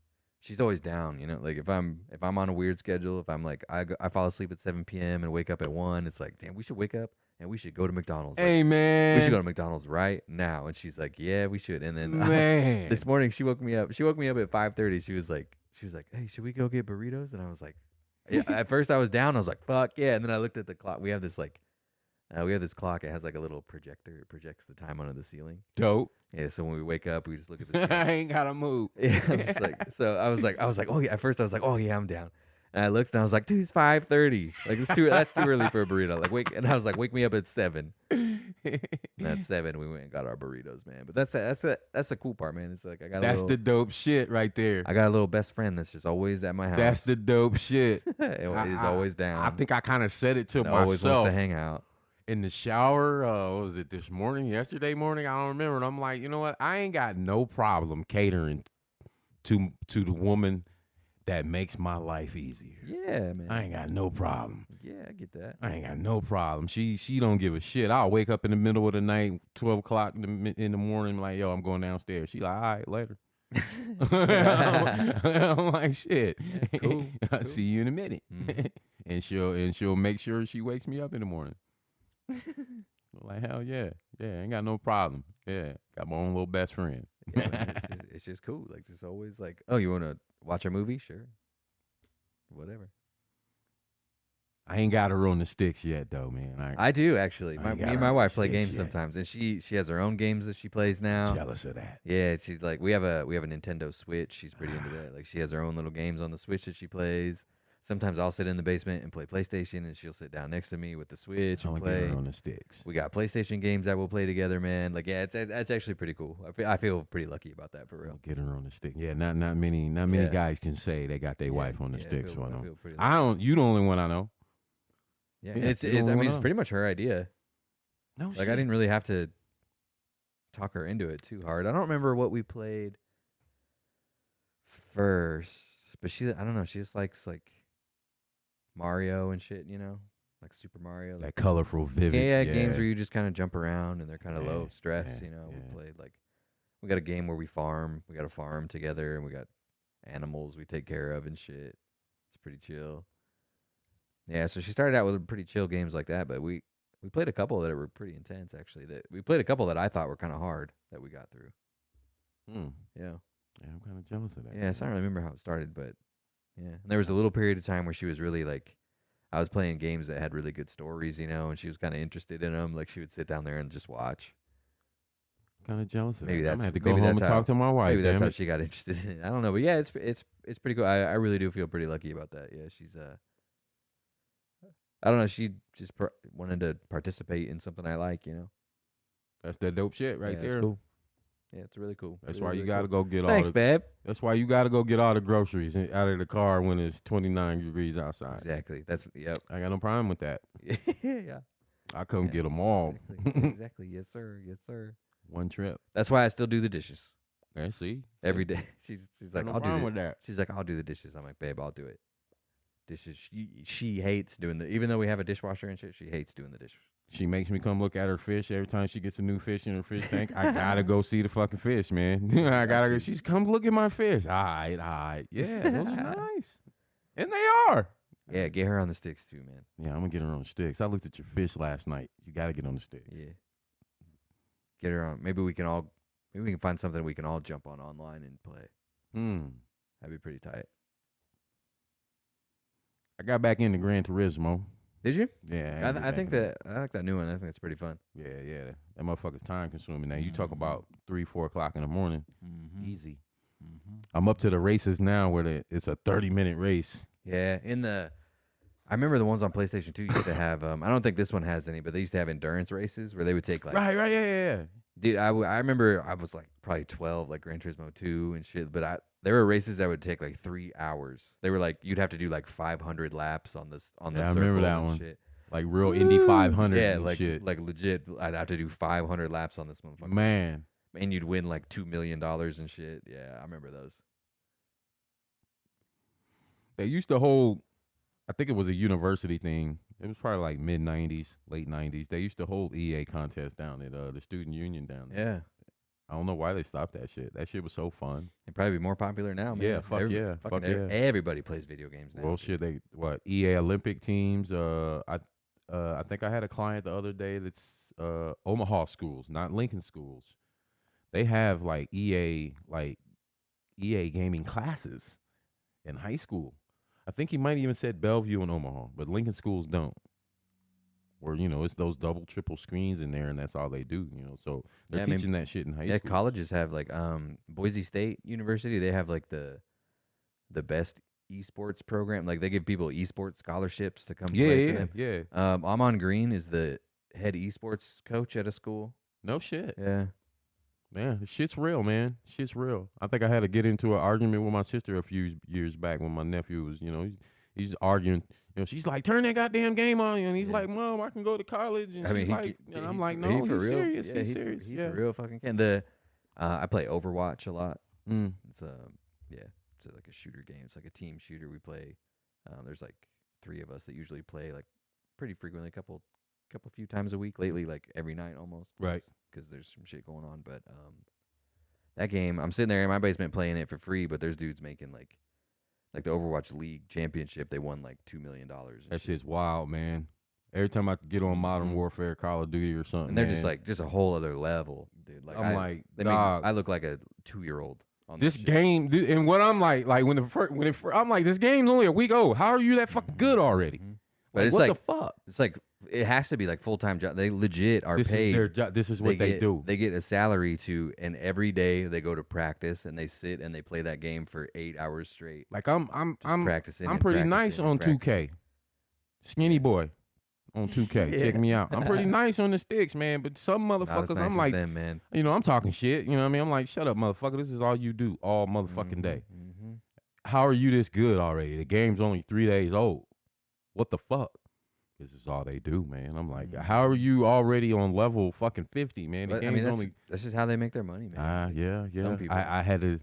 she's always down. You know, like if I'm on a weird schedule, if I'm like I fall asleep at 7 p.m. and wake up at 1, it's like, damn, we should wake up and we should go to McDonald's. Like, Hey we should go man, to McDonald's right now. And she's like, yeah, we should. And then man. this morning she woke me up. She woke me up at 5:30. She was like, hey, should we go get burritos? And I was like, yeah. At first I was down. I was like, fuck yeah. And then I looked at the clock. We have this clock. It has like a little projector. It projects the time onto the ceiling. Dope. Yeah. So when we wake up, we just look at the. I ain't gotta move. Yeah. I'm just like, so I was like, oh yeah. At first I was like, oh yeah, I'm down. And I looked and I was like, dude, it's 5:30. Like that's too early for a burrito. Like and I was like, wake me up at 7. And at 7, we went and got our burritos, man. But that's the cool part, man. It's like That's the dope shit right there. I got a little best friend that's just always at my house. That's the dope shit. He's always down. I think I kind of said it to and always myself wants to hang out. in the shower. What was it this morning? Yesterday morning? I don't remember. And I'm like, you know what? I ain't got no problem catering to the woman that makes my life easier. Yeah, man. I ain't got no problem. Yeah, I get that. I ain't got no problem. She don't give a shit. I'll wake up in the middle of the night, 12 o'clock in the morning, like, yo, I'm going downstairs. She like, all right, later. I'm like, shit. Yeah, cool. I'll see you in a minute. Mhm. and she'll make sure she wakes me up in the morning. Like, hell yeah. Yeah, ain't got no problem. Yeah, got my own little best friend. Yeah, man, it's just cool. Like, there's always like, oh, you want to watch a movie? Sure. Whatever. I ain't got her on the sticks yet, though, man. I do, actually. I ain't Me got and her my on wife the play sticks games yet. sometimes, and she has her own games that she plays now. Jealous of that. Yeah, she's like, we have a Nintendo Switch. She's pretty into that. Like, she has her own little games on the Switch that she plays. Sometimes I'll sit in the basement and play PlayStation, and she'll sit down next to me with the Switch and I'm play. get her on the sticks. We got PlayStation games that we'll play together, man. Like, yeah, it's actually pretty cool. I feel pretty lucky about that, for real. I'll get her on the stick. Yeah, not many Yeah. guys can say they got their Yeah, wife on the yeah, sticks. I for them. feel pretty I lucky. don't. You the only one I know. Yeah, Yeah, it's you don't I mean, wanna it's know. pretty much her idea. No Like, I didn't really have to talk her into it too hard. I don't remember what we played first, but I don't know, she just likes like Mario and shit, you know, like Super Mario. That Like, colorful, vivid. yeah, games where you just kind of jump around and they're kind of low Yeah, stress, yeah, you know. yeah. We played like, we got a game where we farm. We got a farm together, and we got animals we take care of and shit. It's pretty chill. Yeah, so she started out with pretty chill games like that, but we played a couple that were pretty intense, actually. That we played a couple that I thought were kind of hard that we got through. Hmm. Yeah. Yeah, I'm kind of jealous of that. Yeah, so I don't remember how it started, but yeah. And there was a little period of time where she was really like, I was playing games that had really good stories, you know, and she was kind of interested in them. Like, she would sit down there and just watch. Kind of jealous of Maybe that. I'm that's- gonna have to go maybe home that's and how- talk to my wife. Maybe that's damn how it. she got interested in it. I don't know, but yeah, it's pretty cool. I really do feel pretty lucky about that. Yeah, she's I don't know. She just wanted to participate in something I like, you know. That's that dope shit right Yeah, it's there. cool. Yeah, it's really cool. That's Really, why you really gotta cool. go get Thanks, all. babe. That's why you gotta go get all the groceries out of the car when it's 29 degrees outside. Exactly. Yep. I got no problem with that. Yeah. I come Yeah, get them all. Exactly. Yes, sir. Yes, sir. One trip. That's why I still do the dishes Okay, see every day. She's like, no I'll do problem it. with that. She's like, I'll do the dishes. I'm like, babe, I'll do it. Dishes. She hates doing even though we have a dishwasher and shit, she hates doing the dishes. She makes me come look at her fish every time she gets a new fish in her fish tank. I gotta go see the fucking fish, man. I gotta go. She's come look at my fish. All right. Yeah, those are nice. And they are. Yeah, get her on the sticks too, man. Yeah, I'm gonna get her on the sticks. I looked at your fish last night. You gotta get on the sticks. Yeah. Get her on. Maybe we can find something we can all jump on online and play. That'd be pretty tight. I got back into Gran Turismo. Did you? Yeah. I think that I like that new one. I think it's pretty fun. Yeah. That motherfucker's time consuming. Now you talk Mhm. about 3-4 o'clock in the morning. Mm-hmm. Easy. Mm-hmm. I'm up to the races now where it's a 30-minute race. Yeah, I remember the ones on PlayStation 2 used to have. I don't think this one has any, but they used to have endurance races where they would take like. Right. Yeah. Dude, I remember I was like probably 12, like Gran Turismo 2 and shit. But there were races that would take like 3 hours. They were like you'd have to do like 500 laps on the Yeah, I circle remember that and one. shit. Like real Indy 500 Yeah, and like shit. like legit. I'd have to do 500 laps on this motherfucker. Man. And you'd win like $2 million and shit. Yeah, I remember those. They used to hold, I think it was a university thing. It was probably like mid-90s, late 90s. They used to hold EA contests down at the student union down there. Yeah. I don't know why they stopped that shit. That shit was so fun. It'd probably be more popular now, man. Yeah, fuck yeah, fuck yeah. Everybody plays video games now. Well, shit, EA Olympic teams. I think I had a client the other day that's Omaha schools, not Lincoln schools. They have like EA gaming classes in high school. I think he might even said Bellevue and Omaha, but Lincoln schools don't. Where, it's those double, triple screens in there, and that's all they do, So they're teaching that shit in high school. Yeah, colleges have like Boise State University. They have like the best esports program. Like they give people esports scholarships to come play for them. Yeah. Amon Green is the head esports coach at a school. No shit. Yeah. Man, shit's real, man. Shit's real. I think I had to get into an argument with my sister a few years back when my nephew was, he's arguing. She's like, turn that goddamn game on. And he's like, Mom, I can go to college. And I'm like, no, he's serious. Yeah, he's serious. He for real fucking can. I play Overwatch a lot. It's it's like a shooter game. It's like a team shooter. We play. There's like 3 of us that usually play like pretty frequently, a few times a week. Lately, like every night almost. Right. Because there's some shit going on. But that game, I'm sitting there in my basement playing it for free. But there's dudes making like the Overwatch League Championship. They won like $2 million. That shit's wild, man. Every time I get on Modern Warfare, Call of Duty or something, and they're just a whole other level, dude. Like I look like a 2-year-old. This game, and what I'm like I'm like, this game's only a week old. How are you that fucking good already? Mm-hmm. But it's what like, the fuck? It's like it has to be like full-time job. They legit are this paid. Is their job. This is what they do. They get a salary and every day they go to practice and they sit and they play that game for 8 hours straight. Like I'm practicing. I'm pretty nice on 2K. Skinny boy on 2K. Check me out. I'm pretty nice on the sticks, man. But some motherfuckers, I'm like, them, man. I'm talking shit. You know what I mean? I'm like, shut up, motherfucker. This is all you do all motherfucking day. Mm-hmm. How are you this good already? The game's only 3 days old. What the fuck? This is all they do, man. I'm like, how are you already on level fucking 50, man? The game's that's just how they make their money, man. Yeah. Some people. I had to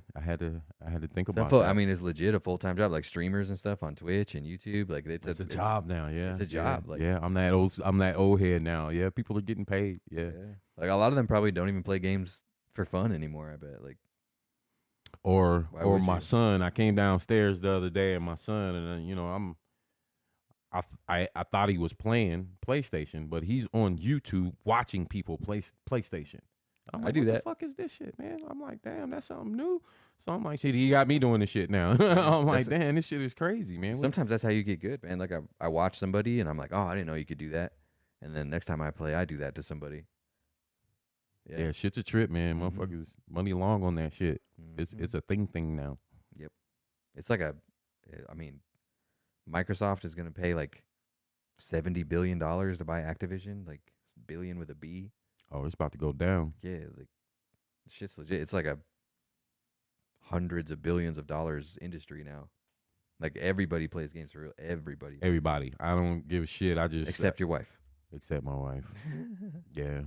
think about that. I mean, it's legit a full-time job, like streamers and stuff on Twitch and YouTube. Like it's a job now. Yeah, it's a job. Like, I'm that old head now. Yeah, people are getting paid. Yeah. Like a lot of them probably don't even play games for fun anymore. I bet. Like, or my son. I came downstairs the other day, and my son, and I thought he was playing PlayStation, but he's on YouTube watching people play PlayStation. I'm like, I do what that. The fuck is this shit, man? I'm like, damn, that's something new. So I'm like, shit, he got me doing this shit now. I'm like, damn, this shit is crazy, man. Sometimes that's how you get good, man. Like I watch somebody and I'm like, oh, I didn't know you could do that. And then next time I play, I do that to somebody. Yeah, shit's a trip, man. Motherfuckers money long on that shit. It's a thing now. Yep. It's like Microsoft is going to pay like $70 billion to buy Activision, like billion with a B. Oh, it's about to go down. Yeah, like shit's legit. It's like a hundreds of billions of dollars industry now. Like everybody plays games for real. Everybody. I don't give a shit. I just except your wife. Except my wife. Yeah.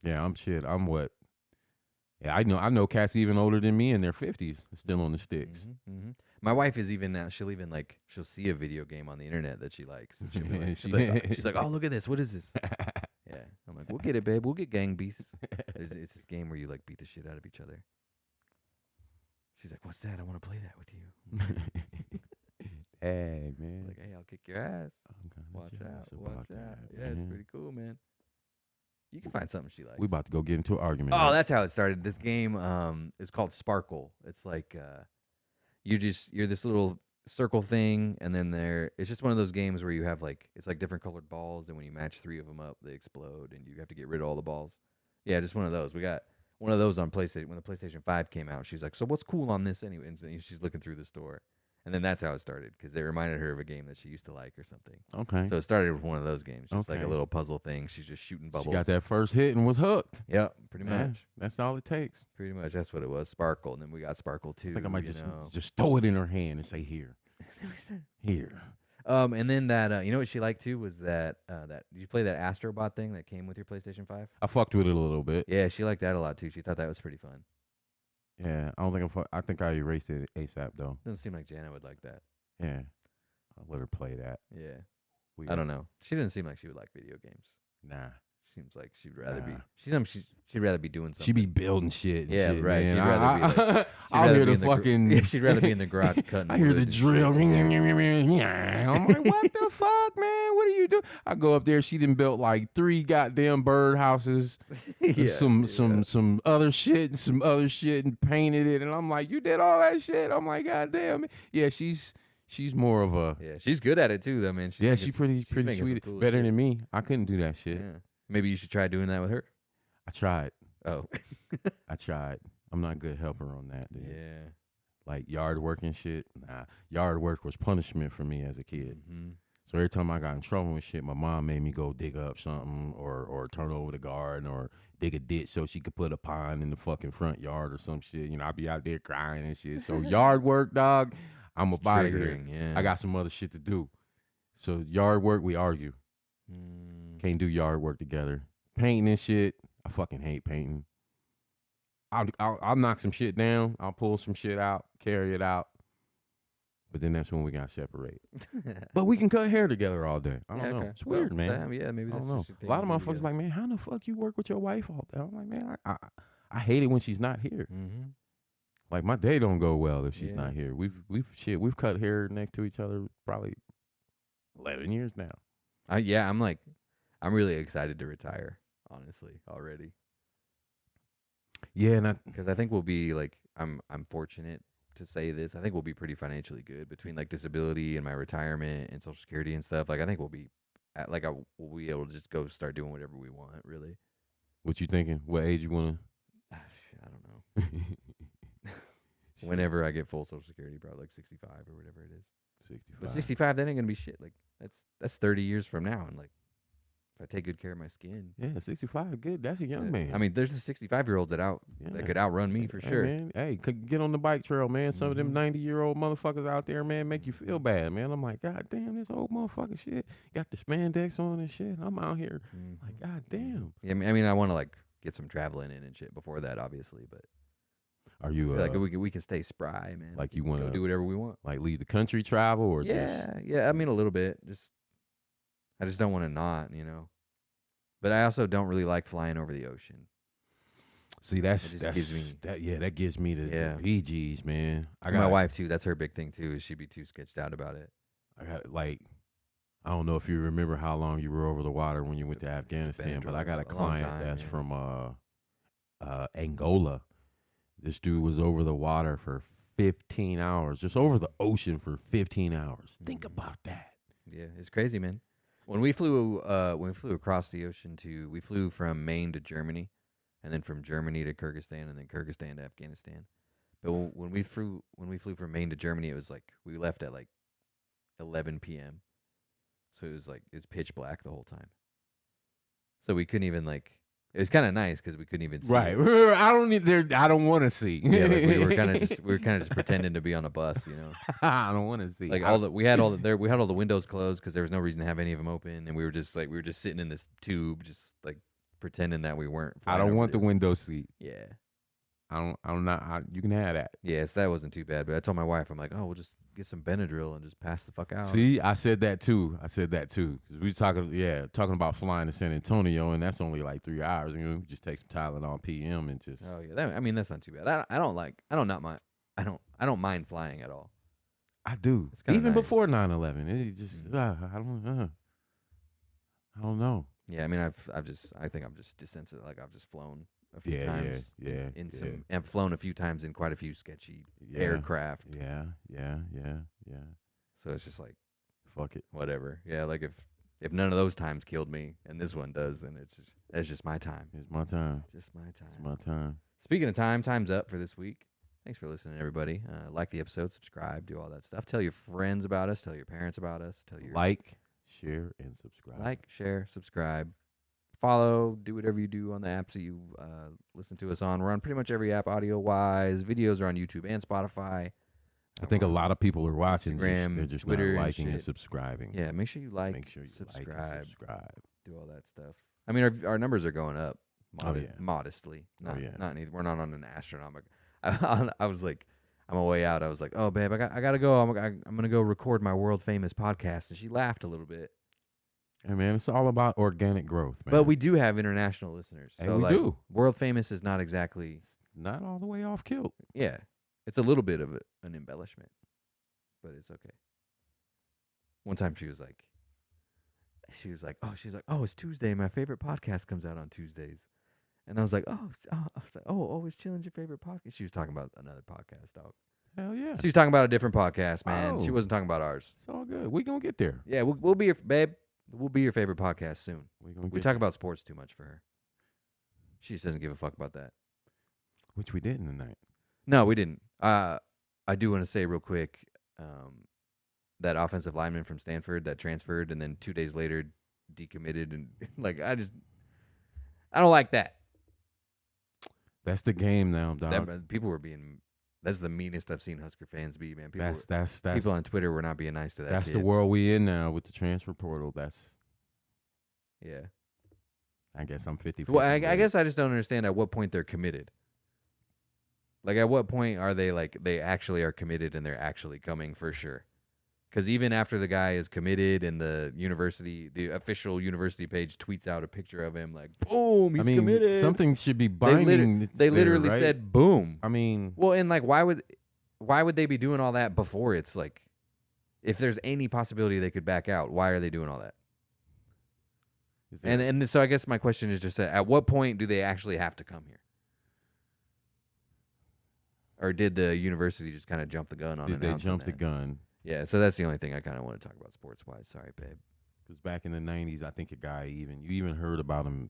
I'm shit. I'm what? Yeah, I know cats even older than me in their 50s still on the sticks. My wife is even now. She'll see a video game on the internet that she likes. And she's like, oh, look at this. What is this? Yeah. I'm like, we'll get it, babe. We'll get Gang Beasts. It's this game where you like beat the shit out of each other. She's like, what's that? I want to play that with you. Hey, man. Like, hey, I'll kick your ass. Watch out. Yeah, it's pretty cool, man. You can find something she likes. We about to go get into an argument. Oh, that's how it started. This game is called Sparkle. It's like you're this little circle thing, and then it's just one of those games where you have like it's like different colored balls, and when you match 3 of them up, they explode, and you have to get rid of all the balls. Yeah, just one of those. We got one of those on PlayStation when the PlayStation 5 came out. She's like, so what's cool on this anyway? And she's looking through the store. And then that's how it started, because it reminded her of a game that she used to like or something. Okay. So it started with one of those games, just like a little puzzle thing. She's just shooting bubbles. She got that first hit and was hooked. Yeah, pretty much. That's all it takes. Pretty much, that's what it was. Sparkle, and then we got Sparkle 2. I think I might just throw it in her hand and say, here. Here. And then that, you know what she liked too was that did you play that Astrobot thing that came with your PlayStation 5? I fucked with it a little bit. Yeah, she liked that a lot too. She thought that was pretty fun. Yeah, I think I erased it ASAP though. Doesn't seem like Jana would like that. Yeah, I'll let her play that. Yeah, I don't know. She didn't seem like she would like video games. Nah, seems like she'd rather be. She'd rather be doing something. She be building shit. And Yeah, shit, right. Man. She'd rather be. Like, I'll hear the fucking. Yeah, she'd rather be in the garage cutting. I hear the wood and drill. shit. I'm like, what the fuck, man? What are you doing? I go up there. She done built like 3 goddamn bird houses. Yeah, some other shit and some other shit and painted it. And I'm like, you did all that shit? I'm like, goddamn. Yeah, she's more of a. Yeah, she's good at it too, though, man. She's pretty making some sweet. cool Better shit. than me. I couldn't do that shit. Yeah. Maybe you should try doing that with her. I tried. Oh. I tried. I'm not a good helper on that, dude. Yeah. Like yard work and shit. Nah, yard work was punishment for me as a kid. Mm-hmm. So every time I got in trouble with shit, my mom made me go dig up something or turn over the garden or dig a ditch so she could put a pond in the fucking front yard or some shit. You know, I'd be out there crying and shit. So yard work, dog, I'm up out of here. Yeah. I got some other shit to do. So yard work, we argue. Can't do yard work together. Painting and shit, I fucking hate painting. I'll knock some shit down. I'll pull some shit out, carry it out. But then that's when we got separated. But we can cut hair together all day. I don't know. Okay. It's weird, man. Yeah, maybe I that's don't know. just your thing A lot of to do motherfuckers together. like, man, how the fuck you work with your wife all day? I'm like, man, I hate it when she's not here. Mm-hmm. Like my day don't go well if she's Yeah. not here. We've cut hair next to each other probably 11 years now. I'm really excited to retire, honestly, already. Yeah, and Because I think we'll be like, I'm fortunate to say this. I think we'll be pretty financially good between like disability and my retirement and Social Security and stuff. Like I think we'll be we'll be able to just go start doing whatever we want. Really. what you thinking? What age you want I don't know. to? Whenever I get full Social Security, probably like 65 or whatever it is. 65. But 65, that ain't gonna be shit. Like that's 30 years from now, and like if I take good care of my skin. Yeah, 65, good. That's a young man. I mean, there's the 65-year-olds that could outrun me for Hey, sure. man. Hey, could get on the bike trail, man. Some of them 90-year-old motherfuckers out there, man, make you feel bad, man. I'm like, God damn, this old motherfucker shit. Got the spandex on and shit. I'm out here like, God damn. Yeah, I mean, I want to like get some traveling in and shit before that, obviously, but Are you I feel like we can stay spry, man. like We you can want go to do whatever we want. like leave the country travel or just Yeah. I mean, a little bit. I just don't want to not, you know. But I also don't really like flying over the ocean. see It just gives me- that gives me the BGs, man. My wife too. That's her big thing too. Is she'd be too sketched out about it. I got like I don't know if you remember how long you were over the water when you went to Afghanistan, but I got a a long client time, that's yeah. from Angola. This dude was over the water for 15 hours, just over the ocean for 15 hours. Think about that. Yeah, it's crazy, man. When we flew across the ocean we flew from Maine to Germany, and then from Germany to Kyrgyzstan, and then Kyrgyzstan to Afghanistan. But when we flew from Maine to Germany, it was like we left at like 11 p.m. So it was pitch black the whole time. So we couldn't even like. It was kind of nice because we couldn't even see. Right. I don't want to see. Yeah, like we were kind of just pretending to be on a bus, you know. I don't want to see. Like we had all the windows closed because there was no reason to have any of them open, and we were just sitting in this tube, just like pretending that we weren't. I don't want the window seat. Yeah. You can have that. Yeah, so that wasn't too bad. But I told my wife, I'm like, oh, we'll just get some Benadryl and just pass the fuck out. See, I said that too. 'Cause we talking about flying to San Antonio, and that's only like 3 hours. You know, just take some Tylenol PM and just. Oh yeah, that's not too bad. I don't mind flying at all. I do. It's kinda Even nice. before 9/11, it just I don't know. Yeah, I mean, I think I'm just desensitized. Like I've just flown a few times. I've flown a few times in quite a few sketchy aircraft. Yeah. So it's just like, fuck it. whatever. Yeah, like if none of those times killed me and this one does, then that's just my time. It's my time. Just my time. It's my time. Speaking of time's up for this week. Thanks for listening, everybody. Like the episode, subscribe, do all that stuff. Tell your friends about us. Tell your parents about us. Tell your Like, share, and subscribe. Like, share, subscribe, follow, do whatever you do on the apps that you listen to us on. We're on pretty much every app audio-wise. Videos are on YouTube and Spotify. I think a lot of people are watching. Instagram, They're just Twitter, not and liking and shit. subscribing. Yeah, make sure you like, Make sure you subscribe, like and subscribe. do all that stuff. I mean, our numbers are going up yeah. modestly. Not, yeah. not we're not on an astronomical. I was like, on my way out, I was like, oh, babe, I gotta go. I'm gonna go record my world famous podcast. And she laughed a little bit. Hey, man, it's all about organic growth, man. But we do have international listeners. Hey, So we like, do. world famous is not exactly. Not all the way off kilt. Yeah, it's a little bit of an embellishment, but it's okay. One time she was like, oh, it's Tuesday. My favorite podcast comes out on Tuesdays. And I was like, always chillin's your favorite podcast. She was talking about another podcast, dog. Hell yeah. She was talking about a different podcast, man. She Oh. wasn't talking about ours. It's all good. We gonna get there. Yeah, we'll be your babe. We'll be your favorite podcast soon. We talk about sports too much for her. She just doesn't give a fuck about that. Which we didn't tonight. No, we didn't. I do want to say real quick, that offensive lineman from Stanford that transferred and then 2 days later decommitted, and like I don't like that. That's the game now, dog. People were being. That's the meanest I've seen Husker fans be, man. That's People on Twitter were not being nice to that. That's kid. the world we in now with the transfer portal. That's Yeah. I guess I'm 50. Well, I guess I just don't understand at what point they're committed. Like, at what point are they like they actually are committed and they're actually coming for sure? Because even after the guy is committed and the official university page tweets out a picture of him, like, boom, he's committed. Something should be binding. They literally right? said, boom. I mean, well, and like, why would they be doing all that before it's like, if there's any possibility they could back out, why are they doing all that? And so I guess my question is just at what point do they actually have to come here? Or did the university just kind of jump the gun on it? Did they jump the gun? Yeah, so that's the only thing I kind of want to talk about sports-wise. Sorry, babe. Because back in the 90s, I think you even heard about him,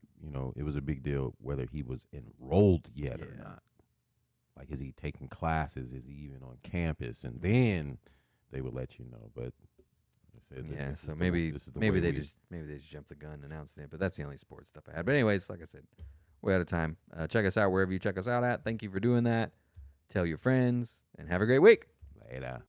it was a big deal whether he was enrolled yet or not. Like, is he taking classes? Is he even on campus? And then they would let you know. But I said, so maybe they just jumped the gun and announced it. But that's the only sports stuff I had. But anyways, like I said, we're out of time. Check us out wherever you check us out at. Thank you for doing that. Tell your friends, and have a great week. Later.